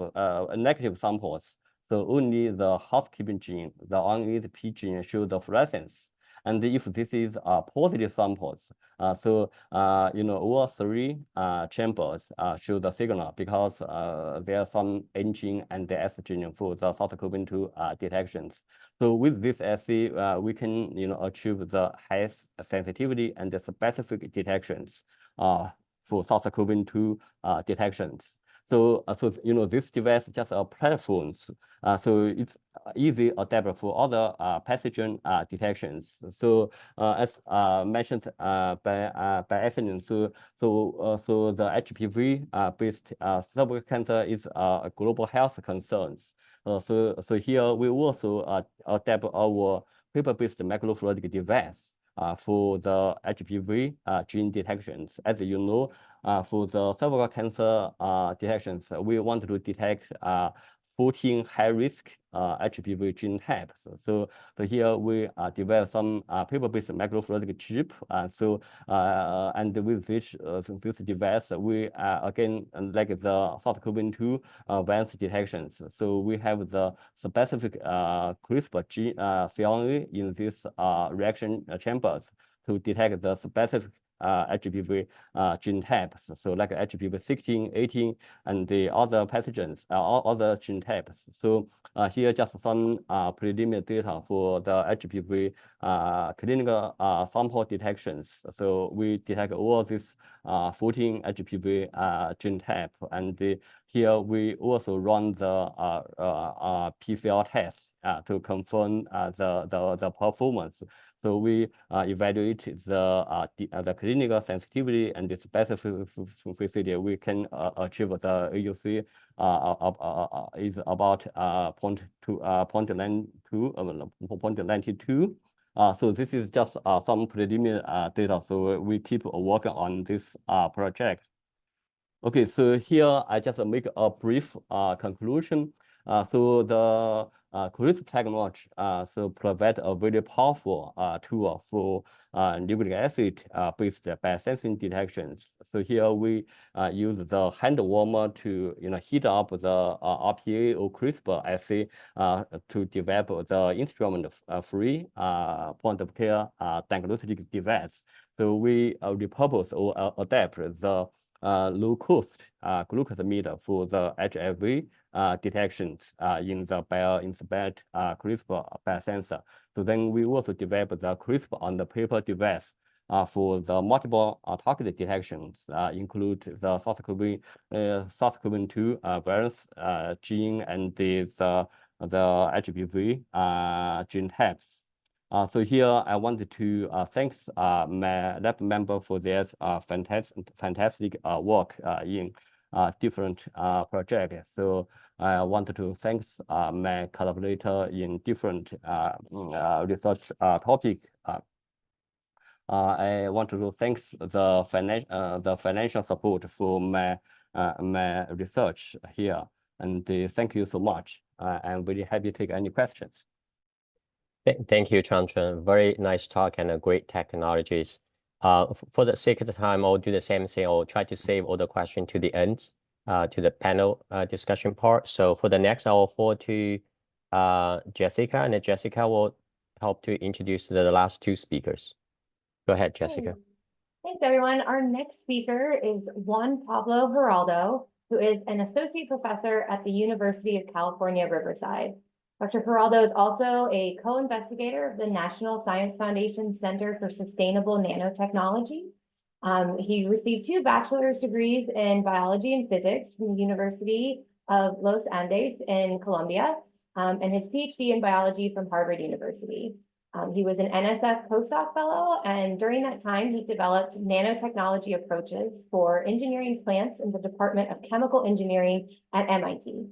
S4: negative samples, so only the housekeeping gene, the RNA P gene, shows the fluorescence. And if this is positive samples, all three chambers show the signal because there are some aging and the estrogen for the SARS-CoV-2 detections. So with this assay, we can achieve the highest sensitivity and the specific detections for SARS-CoV-2 detections. So, this device is just a platform. So it's easy adaptable for other pathogen detections. So as mentioned by Evelyn, so the HPV based cervical cancer is a global health concerns. So here we also adapt our paper-based microfluidic device for the HPV gene detections. As you know, for the cervical cancer detections, we want to detect 14 high-risk HPV gene types. So here we develop some paper-based microfluidic chip. And with this device, we again, like the SARS-CoV-2 virus detections. So we have the specific CRISPR gene family in these reaction chambers to detect the specific HPV gene types, so like HPV 16, 18, and the other pathogens, other gene types. So here just some preliminary data for the HPV clinical sample detections. So we detect all these 14 HPV gene type, and here we also run the PCR test to confirm the performance. So we evaluate the clinical sensitivity and the specificity. We can achieve the AUC is about 0.92. So this is just some preliminary data. So we keep working on this project. Okay, so here I just make a brief conclusion. So the CRISPR technology provide a very powerful tool for nucleic acid based biosensing detections. So here we use the hand warmer to heat up the RPA or CRISPR assay to develop the instrument-free point of care diagnostic device. So we repurpose or adapt the low-cost glucose meter for the HIV detections in the bio-inspired CRISPR biosensor. So then we also develop the CRISPR on the paper device for the multiple target detections, include the SARS-CoV-2 virus gene and the HPV gene types. So here I wanted to thank my lab member for their fantastic work in different projects. So I wanted to thank my collaborator in different research topics. I want to thank the financial support for my research here, and thank you so much. I'm very happy to take any questions.
S2: Thank you, Changchun. Very nice talk and great technologies. For the sake of the time, I'll do the same thing. I'll try to save all the questions to the end, to the panel discussion part. So for the next, I'll forward to Jessica, and Jessica will help to introduce the last two speakers. Go ahead, Jessica.
S5: Thanks, everyone. Our next speaker is Juan Pablo Giraldo, who is an associate professor at the University of California, Riverside. Dr. Giraldo is also a co-investigator of the National Science Foundation Center for Sustainable Nanotechnology. He received 2 bachelor's degrees in biology and physics from the University of Los Andes in Colombia, and his PhD in biology from Harvard University. He was an NSF postdoc fellow, and during that time, he developed nanotechnology approaches for engineering plants in the Department of Chemical Engineering at MIT.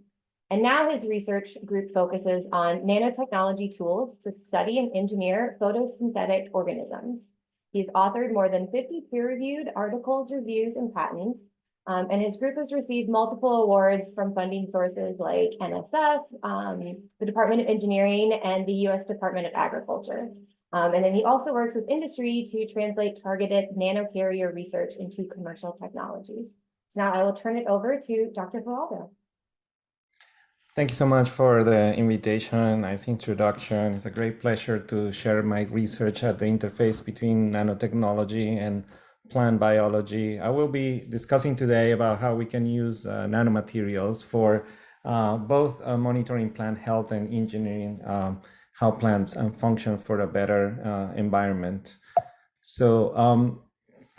S5: And now his research group focuses on nanotechnology tools to study and engineer photosynthetic organisms. He's authored more than 50 peer-reviewed articles, reviews, and patents. And his group has received multiple awards from funding sources like NSF, the Department of Engineering, and the US Department of Agriculture. And then he also works with industry to translate targeted nanocarrier research into commercial technologies. So now I will turn it over to Dr. Giraldo.
S6: Thank you so much for the invitation. Nice introduction. It's a great pleasure to share my research at the interface between nanotechnology and plant biology. I will be discussing today about how we can use nanomaterials for both monitoring plant health and engineering how plants function for a better environment. So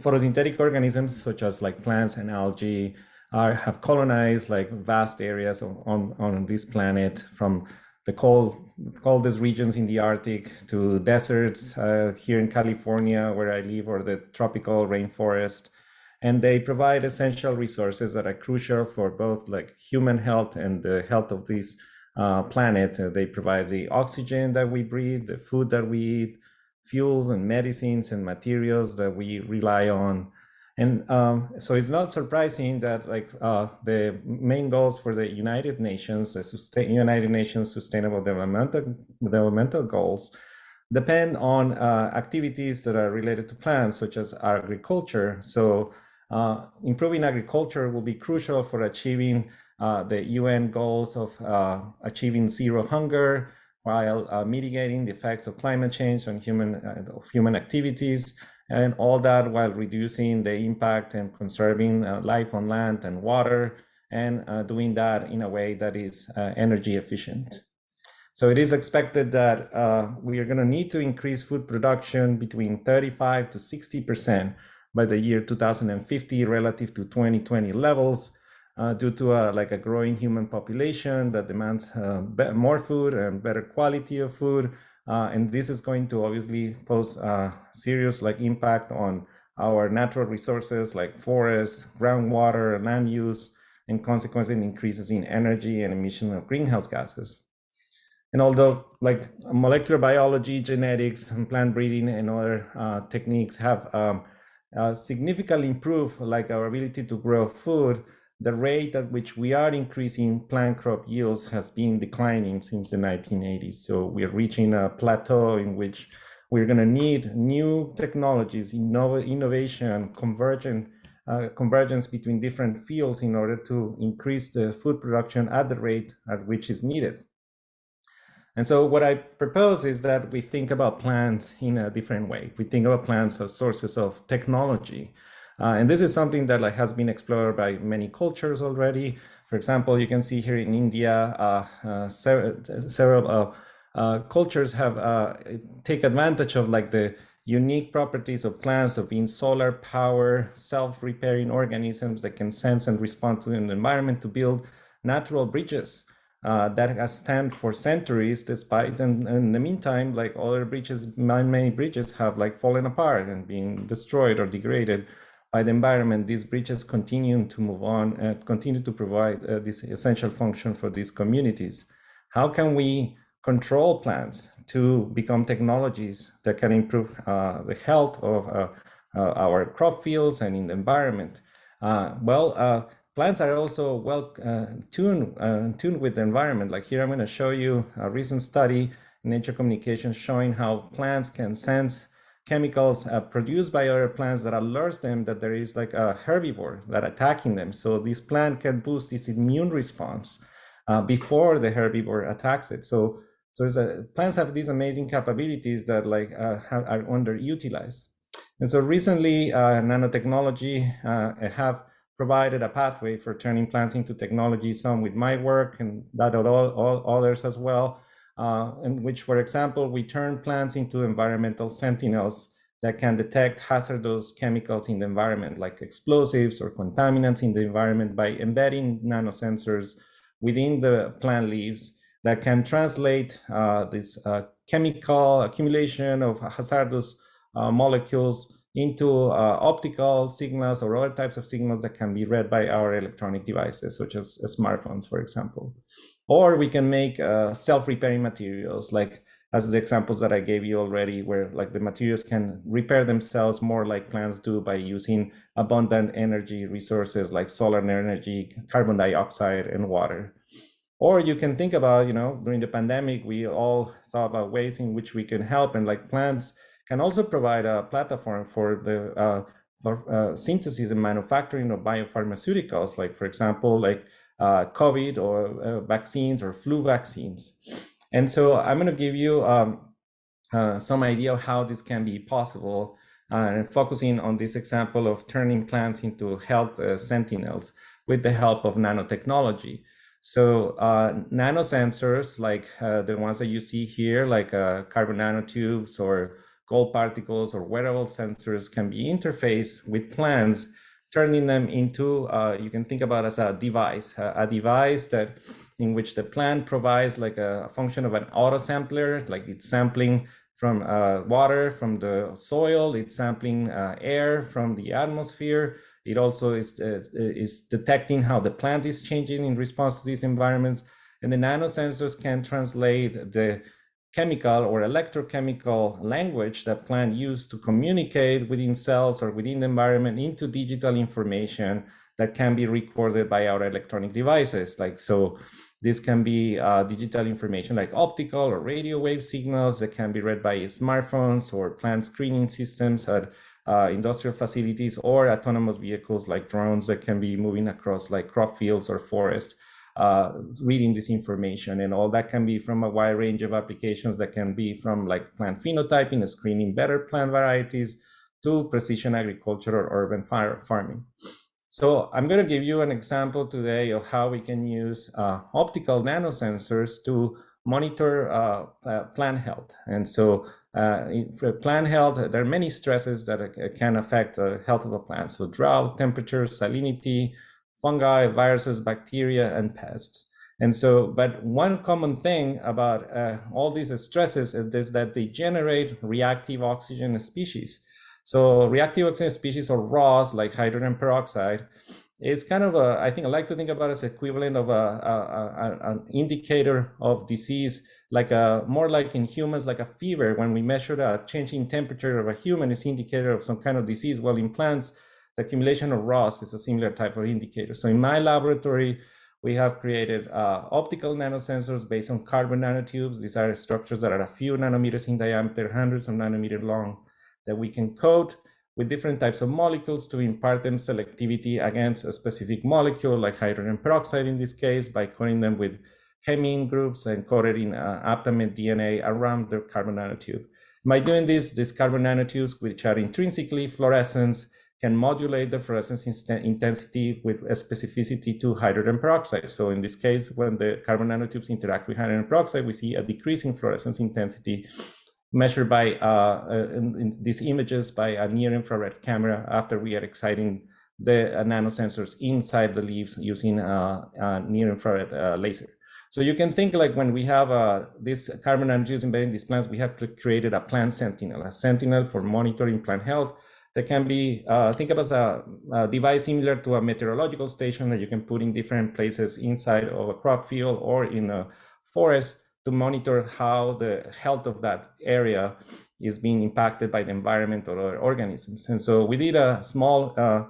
S6: photosynthetic organisms such as like plants and algae have colonized like vast areas on this planet, from the coldest regions in the Arctic to deserts here in California where I live, or the tropical rainforest. And they provide essential resources that are crucial for both like human health and the health of this planet. They provide the oxygen that we breathe, the food that we eat, fuels and medicines and materials that we rely on. And so it's not surprising that like the main goals for the United Nations, the United Nations Sustainable Developmental Goals, depend on activities that are related to plants, such as agriculture. So improving agriculture will be crucial for achieving the UN goals of achieving zero hunger, while mitigating the effects of climate change on human activities, and all that while reducing the impact and conserving life on land and water, and doing that in a way that is energy efficient. So it is expected that we are going to need to increase food production between 35 to 60% by the year 2050 relative to 2020 levels, due to a growing human population that demands more food and better quality of food. And this is going to obviously pose serious impact on our natural resources like forests, groundwater, land use, and consequently increases in energy and emission of greenhouse gases. And although molecular biology, genetics, and plant breeding and other techniques have significantly improved our ability to grow food, the rate at which we are increasing plant crop yields has been declining since the 1980s. So we're reaching a plateau in which we're going to need new technologies, innovation, convergence between different fields in order to increase the food production at the rate at which is needed. And so what I propose is that we think about plants in a different way. We think about plants as sources of technology. And this is something that has been explored by many cultures already. For example, you can see here in India, several cultures have take advantage of the unique properties of plants of being solar power, self-repairing organisms that can sense and respond to the environment to build natural bridges that has stand for centuries, despite, and in the meantime, other bridges, many bridges have fallen apart and been destroyed or degraded by the environment. These bridges continue to move on and continue to provide this essential function for these communities. How can we control plants to become technologies that can improve the health of our crop fields and in the environment? Plants are also well tuned with the environment. Like here, I'm going to show you a recent study in Nature Communications showing how plants can sense chemicals produced by other plants that alerts them that there is a herbivore that attacking them. So this plant can boost its immune response before the herbivore attacks it. So plants have these amazing capabilities that are underutilized. And so recently, nanotechnology have provided a pathway for turning plants into technology, some with my work and that of all others as well, in which, for example, we turn plants into environmental sentinels that can detect hazardous chemicals in the environment, like explosives or contaminants in the environment, by embedding nanosensors within the plant leaves that can translate this chemical accumulation of hazardous molecules into optical signals or other types of signals that can be read by our electronic devices, such as smartphones, for example. Or we can make self-repairing materials, like as the examples that I gave you already, where the materials can repair themselves more like plants do by using abundant energy resources like solar energy, carbon dioxide, and water. Or you can think about, during the pandemic, we all thought about ways in which we can help, and plants can also provide a platform for the synthesis and manufacturing of biopharmaceuticals, for example, COVID or vaccines or flu vaccines. And so I'm going to give you some idea of how this can be possible, and focusing on this example of turning plants into health sentinels with the help of nanotechnology. So nanosensors, like the ones that you see here, like carbon nanotubes or gold particles or wearable sensors, can be interfaced with plants, turning them into, you can think about as a device that in which the plant provides like a function of an auto sampler, like it's sampling from water from the soil, it's sampling air from the atmosphere. It also is detecting how the plant is changing in response to these environments. And the nanosensors can translate the chemical or electrochemical language that plant use to communicate within cells or within the environment into digital information that can be recorded by our electronic devices. Like, so this can be digital information like optical or radio wave signals that can be read by smartphones or plant screening systems at industrial facilities, or autonomous vehicles like drones that can be moving across like crop fields or forests, reading this information. And all that can be from a wide range of applications that can be from like plant phenotyping, screening better plant varieties, to precision agriculture or urban farming. So I'm going to give you an example today of how we can use optical nanosensors to monitor plant health. And so for plant health, there are many stresses that can affect the health of a plant. So drought, temperature, salinity, fungi, viruses, bacteria, and pests. And so, but one common thing about all these stresses is that they generate reactive oxygen species. So reactive oxygen species, or ROS, like hydrogen peroxide, it's kind of a, I think I like to think about it as equivalent of an indicator of disease, like more like in humans, like a fever. When we measure the changing temperature of a human, it's indicator of some kind of disease. Well, in plants, the accumulation of ROS is a similar type of indicator. So in my laboratory, we have created optical nanosensors based on carbon nanotubes. These are structures that are a few nanometers in diameter, hundreds of nanometers long, that we can coat with different types of molecules to impart them selectivity against a specific molecule, like hydrogen peroxide in this case, by coating them with hemine groups encoded in aptamen DNA around the carbon nanotube. By doing this, these carbon nanotubes, which are intrinsically fluorescent, can modulate the fluorescence intensity with a specificity to hydrogen peroxide. So in this case, when the carbon nanotubes interact with hydrogen peroxide, we see a decrease in fluorescence intensity measured by in these images by a near-infrared camera after we are exciting the nanosensors inside the leaves using a near-infrared laser. So you can think like when we have this carbon nanotubes embedded in these plants, we have created a plant sentinel, a sentinel for monitoring plant health that can be, think of as a device similar to a meteorological station that you can put in different places inside of a crop field or in a forest to monitor how the health of that area is being impacted by the environment or other organisms. And so we did a smaller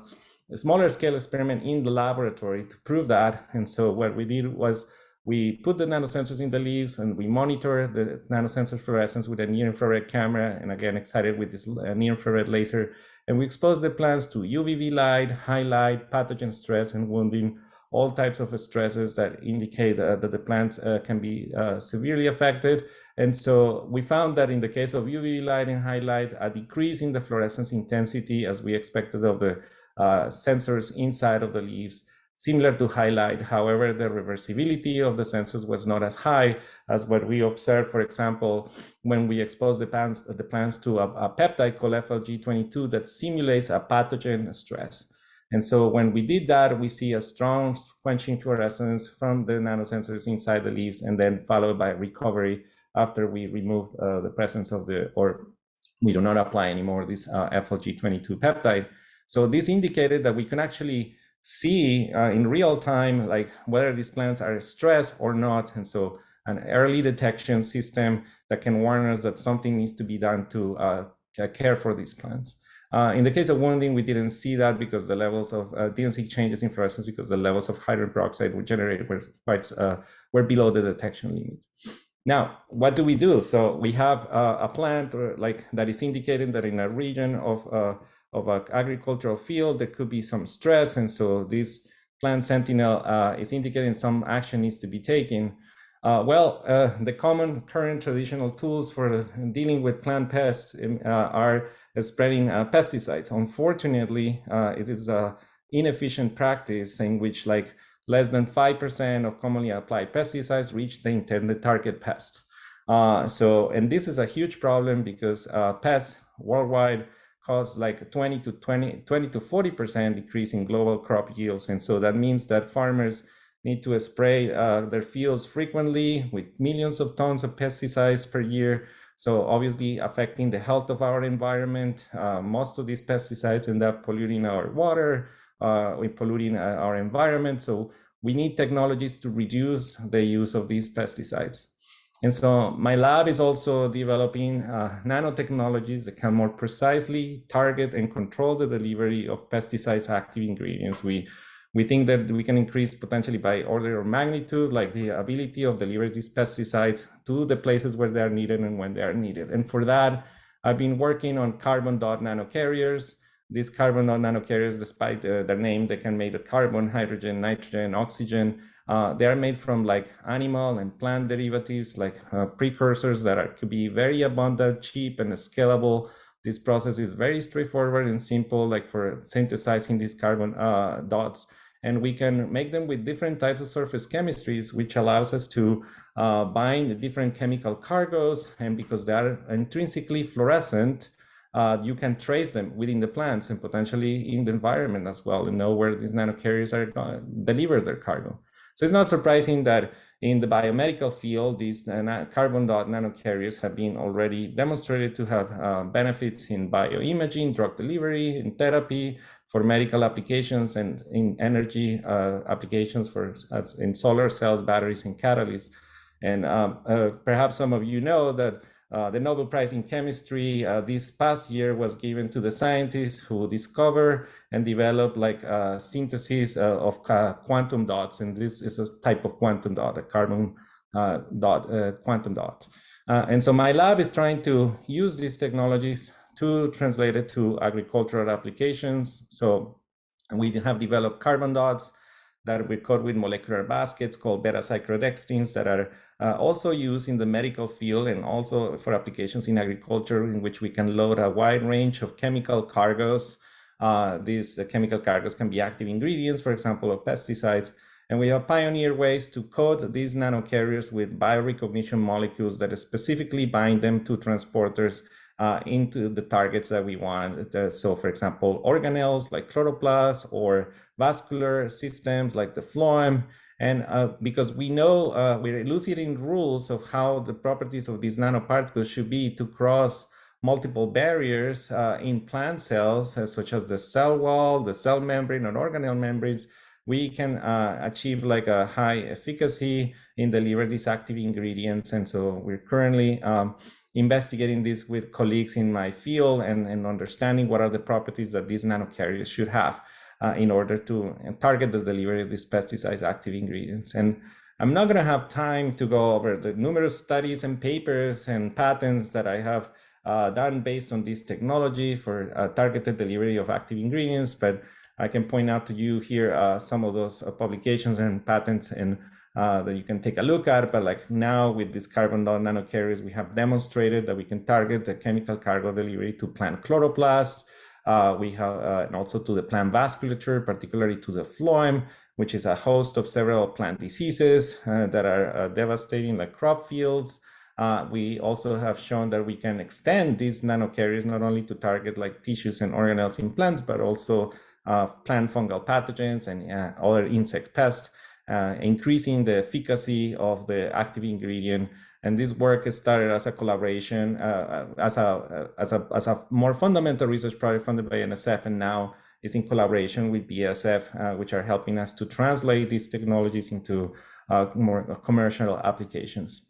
S6: scale experiment in the laboratory to prove that. And so what we did was we put the nanosensors in the leaves and we monitor the nanosensor fluorescence with a near-infrared camera, and again, excited with this near-infrared laser. And we expose the plants to UVB light, high light, pathogen stress, and wounding, all types of stresses that indicate that the plants can be severely affected. And so we found that in the case of UV light and high light, a decrease in the fluorescence intensity as we expected of the sensors inside of the leaves, similar to high light. However, the reversibility of the sensors was not as high as what we observed, for example, when we expose the plants to a peptide called FLG22 that simulates a pathogen stress. And so when we did that, we see a strong quenching fluorescence from the nanosensors inside the leaves, and then followed by recovery after we remove the presence of or we do not apply anymore this FLG22 peptide. So this indicated that we can actually see in real time, like whether these plants are stressed or not. And so an early detection system that can warn us that something needs to be done to care for these plants. In the case of wounding, we didn't see that because the levels of didn't see changes in fluorescence because the levels of hydrogen peroxide were generated were below the detection limit. Now, what do we do? So we have a plant that is indicating that in a region of an agricultural field there could be some stress, and so this Plant Sentinel is indicating some action needs to be taken. The common current traditional tools for dealing with plant pests are spreading pesticides. Unfortunately, it is an inefficient practice in which like less than 5% of commonly applied pesticides reach the intended target pest. And this is a huge problem because pests worldwide cause like 20 to 40% decrease in global crop yields. And so that means that farmers need to spray their fields frequently with millions of tons of pesticides per year. So obviously affecting the health of our environment. Most of these pesticides end up polluting our water, polluting our environment. So we need technologies to reduce the use of these pesticides. And so my lab is also developing nanotechnologies that can more precisely target and control the delivery of pesticides active ingredients. We think that we can increase potentially by order of magnitude, like the ability of delivering these pesticides to the places where they are needed and when they are needed. And for that, I've been working on carbon dot nanocarriers. These carbon dot nanocarriers, despite their name, they can make the carbon, hydrogen, nitrogen, oxygen. They are made from like animal and plant derivatives, like precursors that could be very abundant, cheap, and scalable. This process is very straightforward and simple, like for synthesizing these carbon dots. And we can make them with different types of surface chemistries, which allows us to bind the different chemical cargoes. And because they are intrinsically fluorescent, you can trace them within the plants and potentially in the environment as well, and know where these nanocarriers are deliver their cargo. So it's not surprising that in the biomedical field, these carbon dot nanocarriers have been already demonstrated to have benefits in bioimaging, drug delivery, in therapy, for medical applications, and in energy applications in solar cells, batteries, and catalysts. And perhaps some of you know that the Nobel Prize in Chemistry this past year was given to the scientists who discover and develop like synthesis of quantum dots. And this is a type of quantum dot, a carbon dot, quantum dot. And so my lab is trying to use these technologies to translate it to agricultural applications. So we have developed carbon dots that we coat with molecular baskets called beta-cyclodextrins that are also used in the medical field and also for applications in agriculture, in which we can load a wide range of chemical cargoes. These chemical cargoes can be active ingredients, for example, of pesticides. And we have pioneered ways to coat these nanocarriers with biorecognition molecules that specifically bind them to transporters into the targets that we want. So for example, organelles like chloroplasts or vascular systems like the phloem. And because we know we're elucidating rules of how the properties of these nanoparticles should be to cross multiple barriers in plant cells, such as the cell wall, the cell membrane, and organelle membranes, we can achieve like a high efficacy in delivering these active ingredients. And so we're currently investigating this with colleagues in my field and understanding what are the properties that these nanocarriers should have in order to target the delivery of these pesticides active ingredients. And I'm not going to have time to go over the numerous studies and papers and patents that I have done based on this technology for targeted delivery of active ingredients, but I can point out to you here some of those publications and patents and that you can take a look at. But like now with these carbon dot nanocarriers, we have demonstrated that we can target the chemical cargo delivery to plant chloroplasts. We have and also to the plant vasculature, particularly to the phloem, which is a host of several plant diseases that are devastating like crop fields. We also have shown that we can extend these nanocarriers not only to target like tissues and organelles in plants, but also plant fungal pathogens and other insect pests, increasing the efficacy of the active ingredient. And this work started as a collaboration, as a more fundamental research project funded by NSF, and now is in collaboration with BASF, which are helping us to translate these technologies into more commercial applications.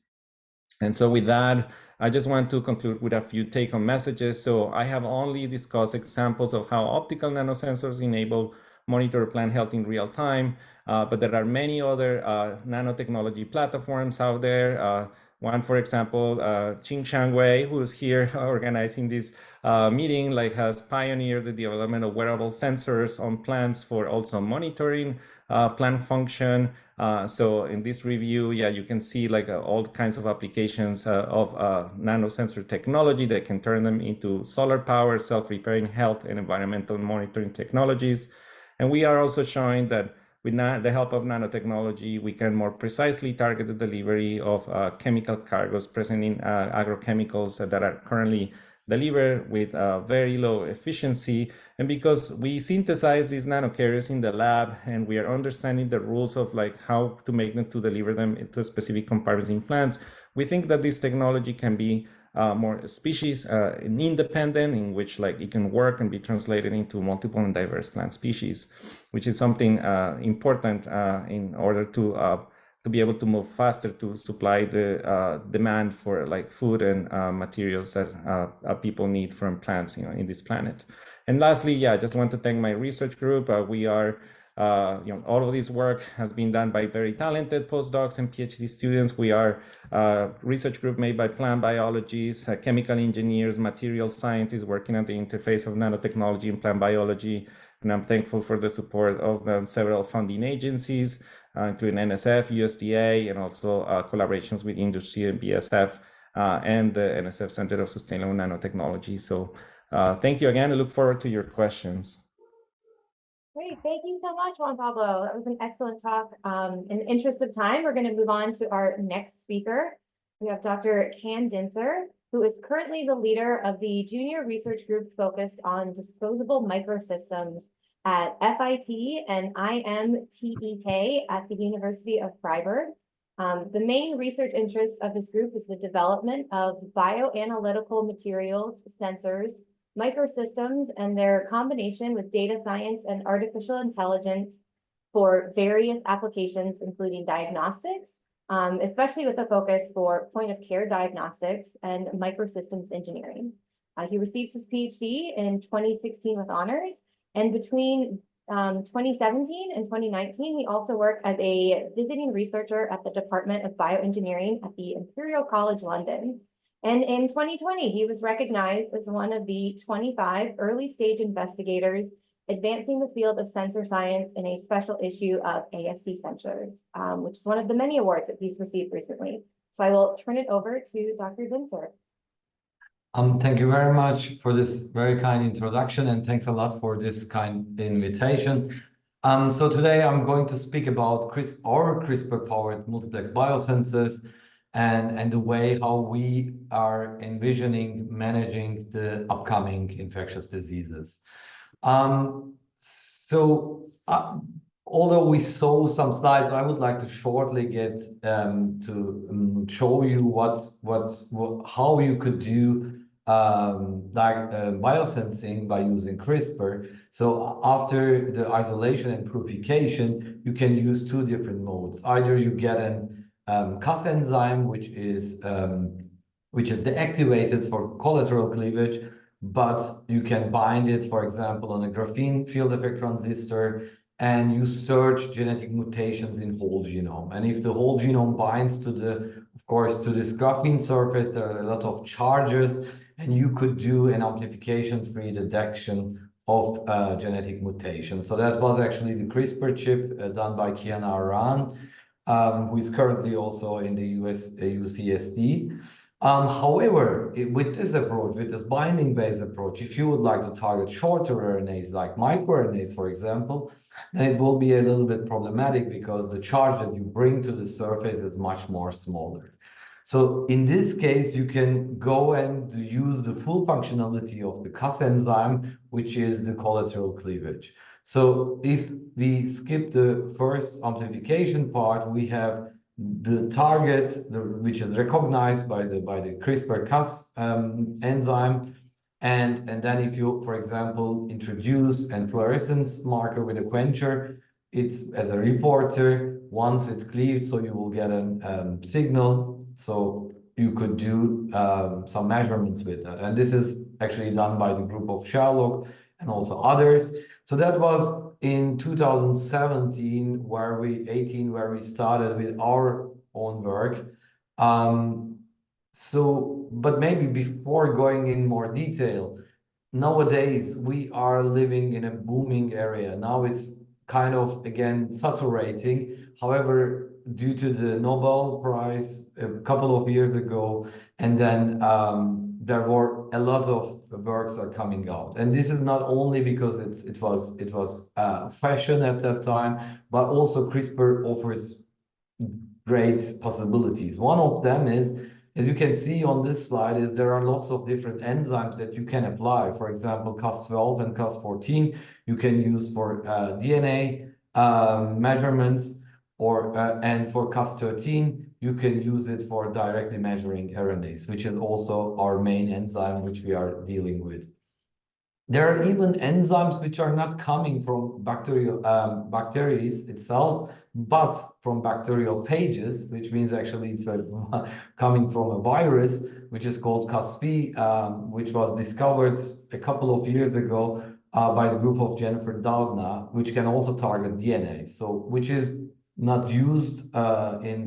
S6: And so with that, I just want to conclude with a few take-home messages. So I have only discussed examples of how optical nanosensors enable monitor plant health in real time, but there are many other nanotechnology platforms out there One, for example, Changchun Liu, who's here organizing this meeting, like has pioneered the development of wearable sensors on plants for also monitoring plant function. So in this review, yeah, you can see like all kinds of applications of nanosensor technology that can turn them into solar power, self-repairing health and environmental monitoring technologies. And we are also showing that with the help of nanotechnology, we can more precisely target the delivery of chemical cargoes present in agrochemicals that are currently delivered with very low efficiency. And because we synthesize these nanocarriers in the lab and we are understanding the rules of like how to make them to deliver them into specific compartments in plants, we think that this technology can be more species independent, in which like it can work and be translated into multiple and diverse plant species, which is something important in order to be able to move faster to supply the demand for like food and materials that people need from plants, in this planet. And lastly, yeah, I just want to thank my research group. We are all of this work has been done by very talented postdocs and PhD students. We are a research group made by plant biologists, chemical engineers, material scientists working at the interface of nanotechnology and plant biology. And I'm thankful for the support of several funding agencies, including NSF, USDA, and also collaborations with industry and BSF and the NSF Center of Sustainable Nanotechnology. So thank you again. I look forward to your questions.
S5: Great, thank you so much, Juan Pablo. That was an excellent talk. In the interest of time, we're going to move on to our next speaker. We have Dr. Can Dincer, who is currently the leader of the junior research group focused on disposable microsystems at FIT and IMTEK at the University of Freiburg. The main research interest of his group is the development of bioanalytical materials, sensors, microsystems, and their combination with data science and artificial intelligence for various applications, including diagnostics, especially with a focus for point-of-care diagnostics and microsystems engineering. He received his PhD in 2016 with honors, and between 2017 and 2019, he also worked as a visiting researcher at the Department of Bioengineering at the Imperial College London. And in 2020, he was recognized as one of the 25 early stage investigators advancing the field of sensor science in a special issue of ASC Sensors, which is one of the many awards that he's received recently. So I will turn it over to Dr. Dincer.
S7: Thank you very much for this very kind introduction, and thanks a lot for this kind invitation. So today I'm going to speak about CRISPR-powered multiplex biosensors and the way how we are envisioning managing the upcoming infectious diseases. Although we saw some slides, I would like to shortly get to show you how you could do biosensing by using CRISPR. So after the isolation and purification, you can use two different modes. Either you get an Cas enzyme, which is deactivated for collateral cleavage, but you can bind it, for example, on a graphene field effect transistor, and you search genetic mutations in whole genome. And if the whole genome binds to to this graphene surface, there are a lot of charges, and you could do an amplification-free detection of genetic mutations. So that was actually the CRISPR chip done by Kiana Aran, who is currently also in the UCSD. However, with this approach, with this binding-based approach, if you would like to target shorter RNAs, like microRNAs, for example, then it will be a little bit problematic because the charge that you bring to the surface is much more smaller. So in this case, you can go and use the full functionality of the Cas enzyme, which is the collateral cleavage. So if we skip the first amplification part, we have the target, which is recognized by the CRISPR-Cas enzyme. And then if you, for example, introduce a fluorescence marker with a quencher, it's as a reporter, once it's cleaved, so you will get a signal. So you could do some measurements with that. And this is actually done by the group of Sherlock and also others. So that was in 2017, where we started with our own work. And So, but maybe before going in more detail, nowadays we are living in a booming area. Now it's kind of again saturating. However, due to the Nobel Prize a couple of years ago, and then there were a lot of works are coming out, and this is not only because it was fashion at that time, but also CRISPR offers great possibilities. One of them is, as you can see on this slide, is there are lots of different enzymes that you can apply. For example, Cas12 and Cas14 you can use for DNA measurements, or and for Cas13 you can use it for directly measuring RNAs, which is also our main enzyme which we are dealing with. There are even enzymes which are not coming from bacteria itself, but from bacteriophages, which means actually it's coming from a virus, which is called Cas-B, which was discovered a couple of years ago by the group of Jennifer Doudna, which can also target DNA. So, which is not used in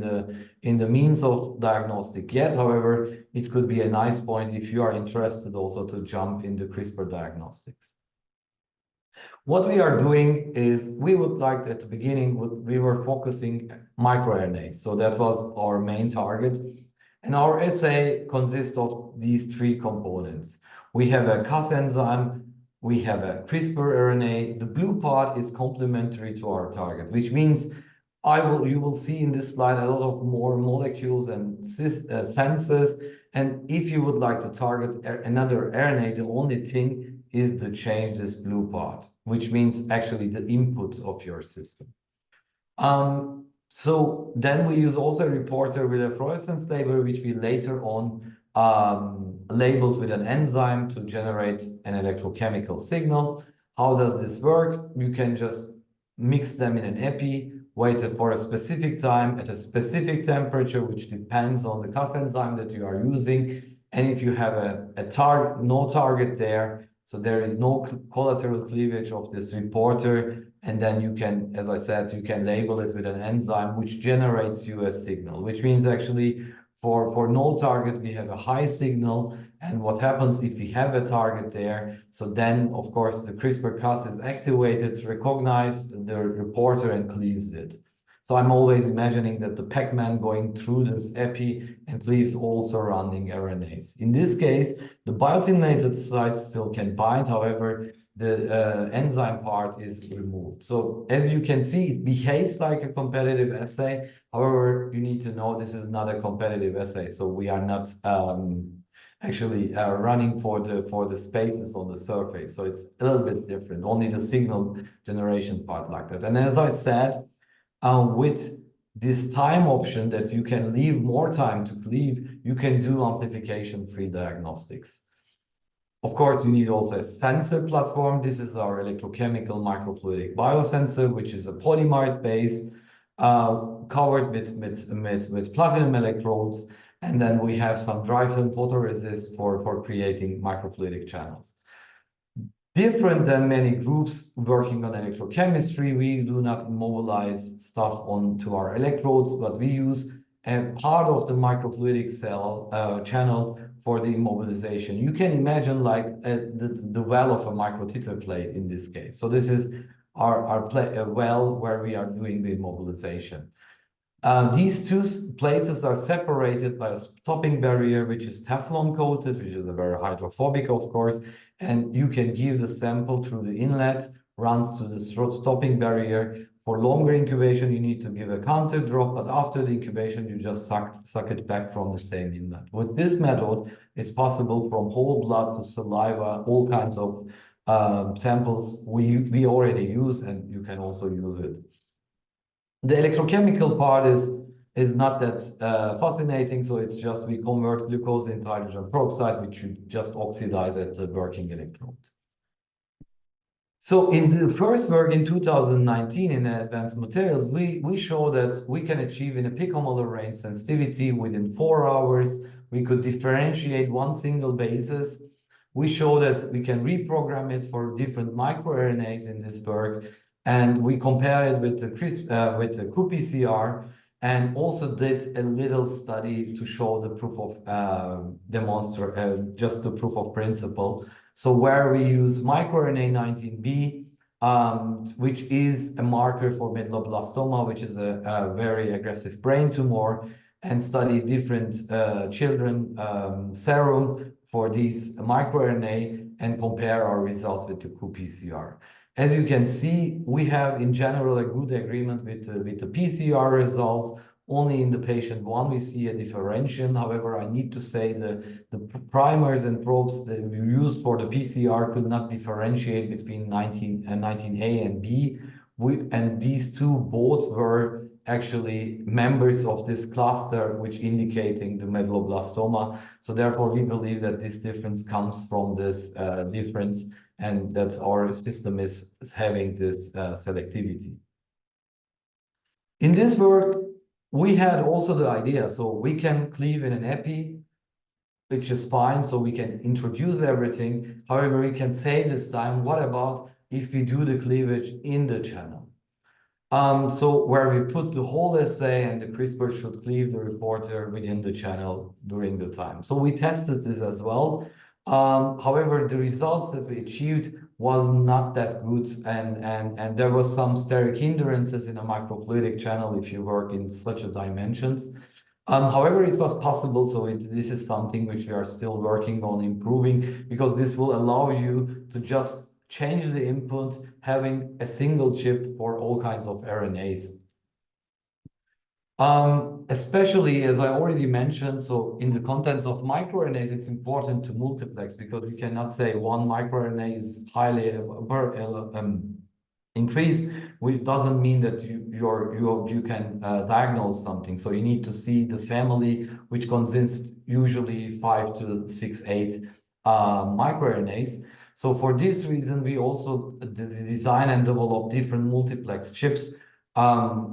S7: the means of diagnostic yet. However, it could be a nice point if you are interested also to jump into CRISPR diagnostics. What we are doing is we would like at the beginning, we were focusing microRNA. So that was our main target. And our assay consists of these three components. We have a Cas enzyme, we have a CRISPR RNA. The blue part is complementary to our target, which means you will see in this slide a lot of more molecules and senses. And if you would like to target another RNA, the only thing is to change this blue part, which means actually the input of your system. So then we use also a reporter with a fluorescence label, which we later on labeled with an enzyme to generate an electrochemical signal. How does this work? You can just mix them in an epi, wait for a specific time at a specific temperature, which depends on the Cas enzyme that you are using. And if you have no target there, so there is no collateral cleavage of this reporter, and then you can, as I said, you can label it with an enzyme which generates you a signal, which means actually for no target, we have a high signal. And what happens if we have a target there? So then, of course, the CRISPR-Cas is activated to recognize the reporter and cleaves it. So I'm always imagining that the Pac-Man going through this epi and cleaves all surrounding RNAs. In this case, the biotinylated sites still can bind. However, the enzyme part is removed. So as you can see, it behaves like a competitive assay. However, you need to know this is not a competitive assay. So we are not actually running for the spaces on the surface. So it's a little bit different, only the signal generation part like that. And as I said, with this time option that you can leave more time to cleave, you can do amplification-free diagnostics. Of course, you need also a sensor platform. This is our electrochemical microfluidic biosensor, which is a polymer base covered with platinum electrodes. And then we have some dry film photoresist for creating microfluidic channels. Different than many groups working on electrochemistry, we do not immobilize stuff onto our electrodes, but we use a part of the microfluidic cell channel for the immobilization. You can imagine like the well of a microtiter plate in this case. So this is our well where we are doing the immobilization. These two places are separated by a stopping barrier, which is Teflon coated, which is a very hydrophobic, of course. And you can give the sample through the inlet, runs to the stopping barrier. For longer incubation, you need to give a counter drop, but after the incubation, you just suck it back from the same inlet. With this method, it's possible from whole blood to saliva, all kinds of samples we already use, and you can also use it. The electrochemical part is not that fascinating, so it's just we convert glucose into hydrogen peroxide, which you just oxidize at the working electrode. So in the first work in 2019 in Advanced Materials, we show that we can achieve in a picomolar range sensitivity within 4 hours. We could differentiate one single basis. We show that we can reprogram it for different microRNAs in this work. And we compare it with the qPCR, and also did a little study to show the proof of just the proof of principle. So where we use microRNA 19B, which is a marker for medulloblastoma, which is a very aggressive brain tumor, and study different children serum for these microRNA and compare our results with the qPCR. As you can see, we have in general a good agreement with the PCR results. Only in the patient one we see a differentiation. However, I need to say the primers and probes that we used for the PCR could not differentiate between 19A and B. And these two both were actually members of this cluster, which indicating the medulloblastoma. So therefore, we believe that this difference comes from this difference, and that our system is having this selectivity. In this work, we had also the idea, so we can cleave in an epi, which is fine, so we can introduce everything. However, we can save this time. What about if we do the cleavage in the channel? So where we put the whole assay and the CRISPR should cleave the reporter within the channel during the time. So we tested this as well. However, the results that we achieved was not that good, and there was some steric hindrances in a microfluidic channel if you work in such a dimensions. However, it was possible, so this is something which we are still working on improving, because this will allow you to just change the input, having a single chip for all kinds of RNAs. Especially, as I already mentioned, so in the contents of microRNAs, it's important to multiplex, because you cannot say one microRNA is highly increased, which doesn't mean that you can diagnose something. So you need to see the family, which consists usually 5 to 6, 8 microRNAs. So for this reason, we also design and develop different multiplex chips,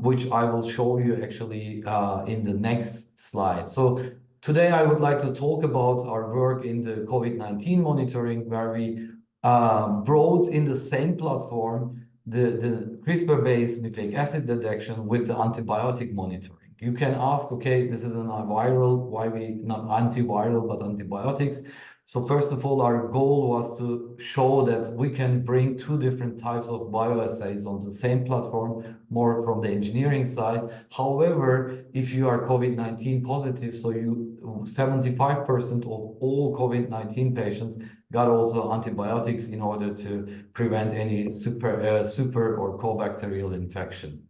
S7: which I will show you actually in the next slide. So today I would like to talk about our work in the COVID-19 monitoring, where we brought in the same platform the CRISPR-based nucleic acid detection with the antibiotic monitoring. You can ask, okay, this is an viral, why we not antiviral but antibiotics? So first of all, our goal was to show that we can bring two different types of bioassays on the same platform, more from the engineering side. However, if you are COVID-19 positive, so 75% of all COVID-19 patients got also antibiotics in order to prevent any super or co-bacterial infection.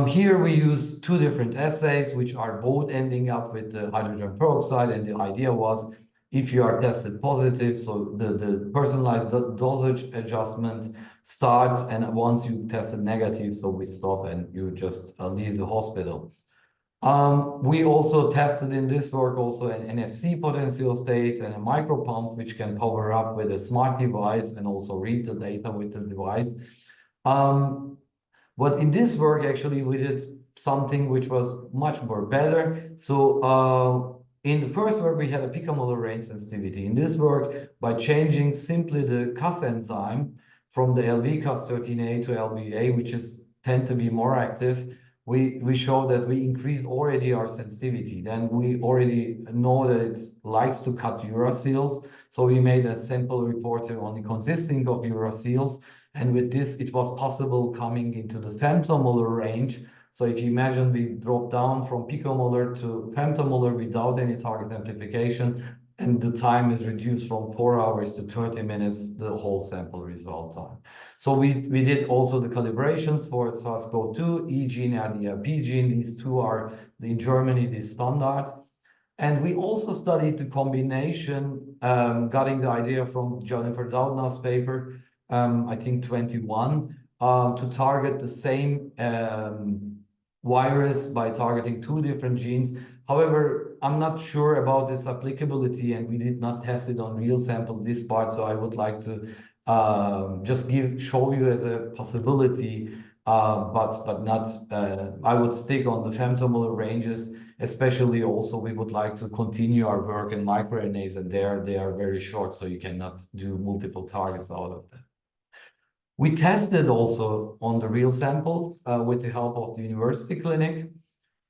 S7: Here we use two different assays, which are both ending up with the hydrogen peroxide, and the idea was, if you are tested positive, so the personalized dosage adjustment starts, and once you tested negative, so we stop and you just leave the hospital. We also tested in this work also an NFC potential state and a micropump, which can power up with a smart device and also read the data with the device. But in this work, actually, we did something which was much more better. So in the first work, we had a picomolar range sensitivity. In this work, by changing simply the Cas enzyme from the LV Cas13a to LVA, which tend to be more active, we show that we increase already our sensitivity. Then we already know that it likes to cut uracils. So we made a sample reporter only consisting of uracils. And with this, it was possible coming into the femtomolar range. So if you imagine we drop down from picomolar to femtomolar without any target amplification, and the time is reduced from 4 hours to 30 minutes, the whole sample result time. So we did also the calibrations for SARS-CoV-2, E gene and the P gene. These two are, in Germany, the standard. And we also studied the combination, getting the idea from Jennifer Doudna's paper, I think 21, to target the same virus by targeting two different genes. However, I'm not sure about its applicability, and we did not test it on real sample, this part, so I would like to just show you as a possibility, but not, I would stick on the femtomolar ranges, especially also we would like to continue our work in microRNAs, and they are very short, so you cannot do multiple targets out of them. We tested also on the real samples with the help of the university clinic.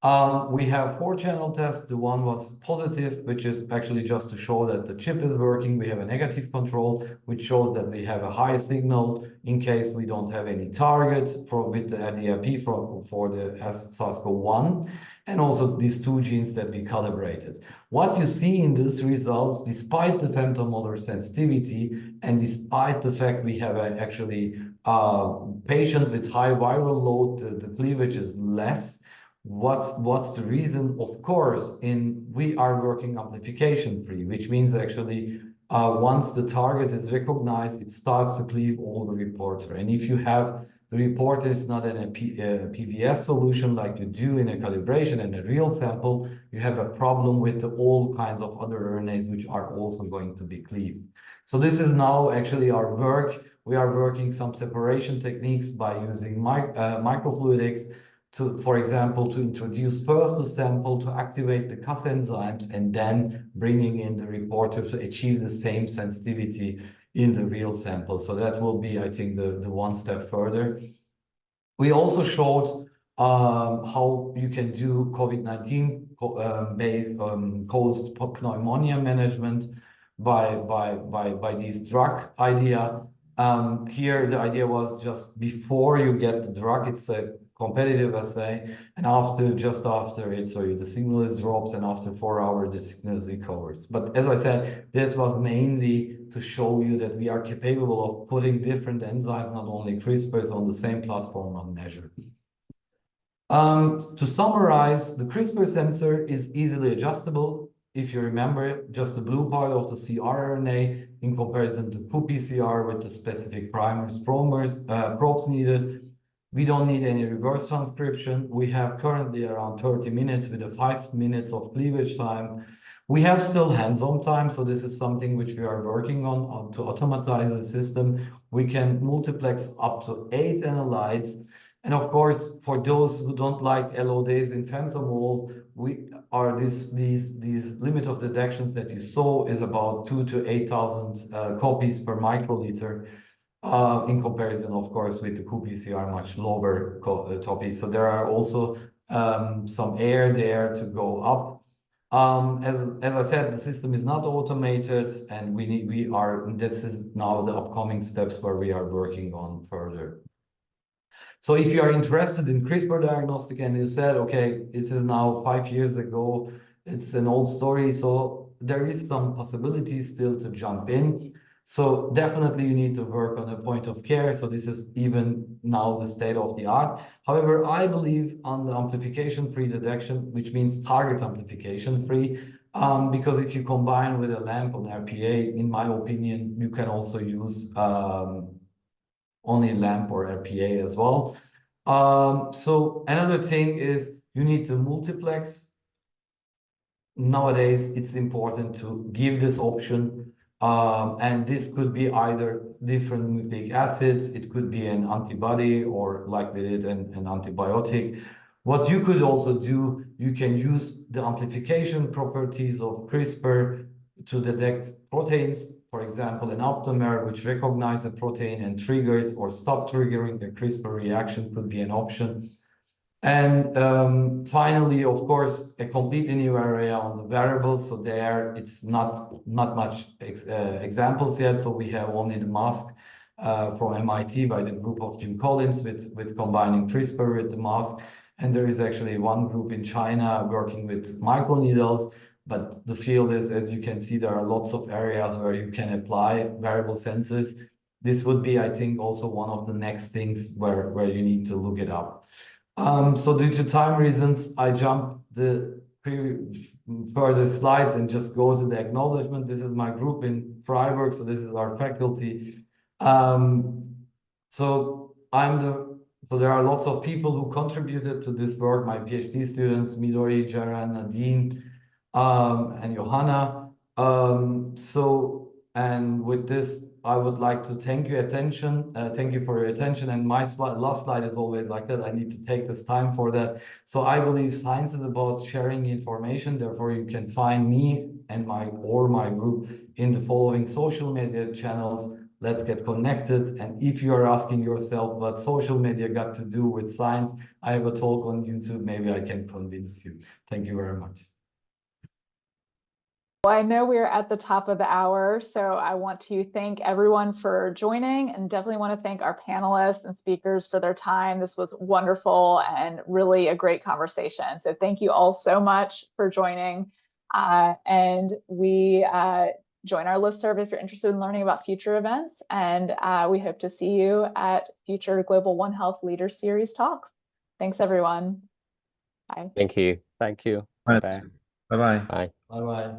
S7: We have 4-channel tests. The one was positive, which is actually just to show that the chip is working. We have a negative control, which shows that we have a high signal in case we don't have any target with the DRP for the SARS-CoV-1, and also these 2 genes that we calibrated. What you see in these results, despite the femtomolar sensitivity and despite the fact we have actually patients with high viral load, the cleavage is less. What's the reason? Of course, we are working amplification free, which means actually once the target is recognized, it starts to cleave all the reporter. And if you have the reporter is not in a PVS solution like you do in a calibration and a real sample, you have a problem with all kinds of other RNAs which are also going to be cleaved. So this is now actually our work. We are working some separation techniques by using microfluidics to, for example, to introduce first a sample to activate the Cas enzymes and then bringing in the reporter to achieve the same sensitivity in the real sample. So that will be, I think, the one step further. We also showed how you can do COVID-19 based caused pneumonia management by these drug idea. Here the idea was just before you get the drug, it's a competitive assay, and just after it, so the signal drops, and after 4 hours the signal recovers. But as I said, this was mainly to show you that we are capable of putting different enzymes, not only CRISPRs, on the same platform on measure. To summarize, the CRISPR sensor is easily adjustable. If you remember, just the blue part of the cRNA in comparison to qPCR with the specific primers, probes needed. We don't need any reverse transcription. We have currently around 30 minutes with a 5 minutes of cleavage time. We have still hands-on time, so this is something which we are working on to automatize the system. We can multiplex up to 8 analytes. And of course, for those who don't like LODs in femtomol, we are these limit of detections that you saw is about 2,000 to 8,000 copies per microliter. In comparison, of course, with the qPCR, much lower copies. So there are also some air there to go up. As I said, the system is not automated, and this is now the upcoming steps where we are working on further. So if you are interested in CRISPR diagnostic and you said, okay, this is now 5 years ago, it's an old story, so there is some possibilities still to jump in. So definitely you need to work on a point of care. So this is even now the state of the art. However, I believe on the amplification-free detection, which means target amplification-free, because if you combine with a lamp on RPA, in my opinion, you can also use only lamp or RPA as well. So another thing is you need to multiplex. Nowadays, it's important to give this option. And this could be either different nucleic acids, it could be an antibody, or like we did an antibiotic. What you could also do, you can use the amplification properties of CRISPR to detect proteins, for example, an aptamer, which recognizes a protein and triggers or stop triggering a CRISPR reaction could be an option. And finally, of course, a completely new area on the variables. So there, it's not much examples yet. So we have only the mask from MIT by the group of Jim Collins with combining CRISPR with the mask. And there is actually one group in China working with microneedles. But the field is, as you can see, there are lots of areas where you can apply variable sensors. This would be, I think, also one of the next things where you need to look it up. So due to time reasons, I jump the further slides and just go to the acknowledgement. This is my group in Freiburg, so this is our faculty. So there are lots of people who contributed to this work, my PhD students, Midori, Jaran, Nadine, and Johanna. And with this, I would like to thank you for your attention. And my last slide is always like that. I need to take this time for that. So I believe science is about sharing information. Therefore, you can find me and my group in the following social media channels: Let's get connected. And if you are asking yourself what social media got to do with science, I have a talk on YouTube. Maybe I can convince you. Thank you very much.
S1: Well, I know we're at the top of the hour, so I want to thank everyone for joining and definitely want to thank our panelists and speakers for their time. This was wonderful and really a great conversation. So thank you all so much for joining. And we join our listserv if you're interested in learning about future events. And we hope to see you at future Global One Health Leader Series talks. Thanks, everyone. Bye.
S2: Thank you.
S4: Thank you.
S6: Right.
S4: Bye-bye.
S6: Bye-bye.
S2: Bye.
S7: Bye-bye.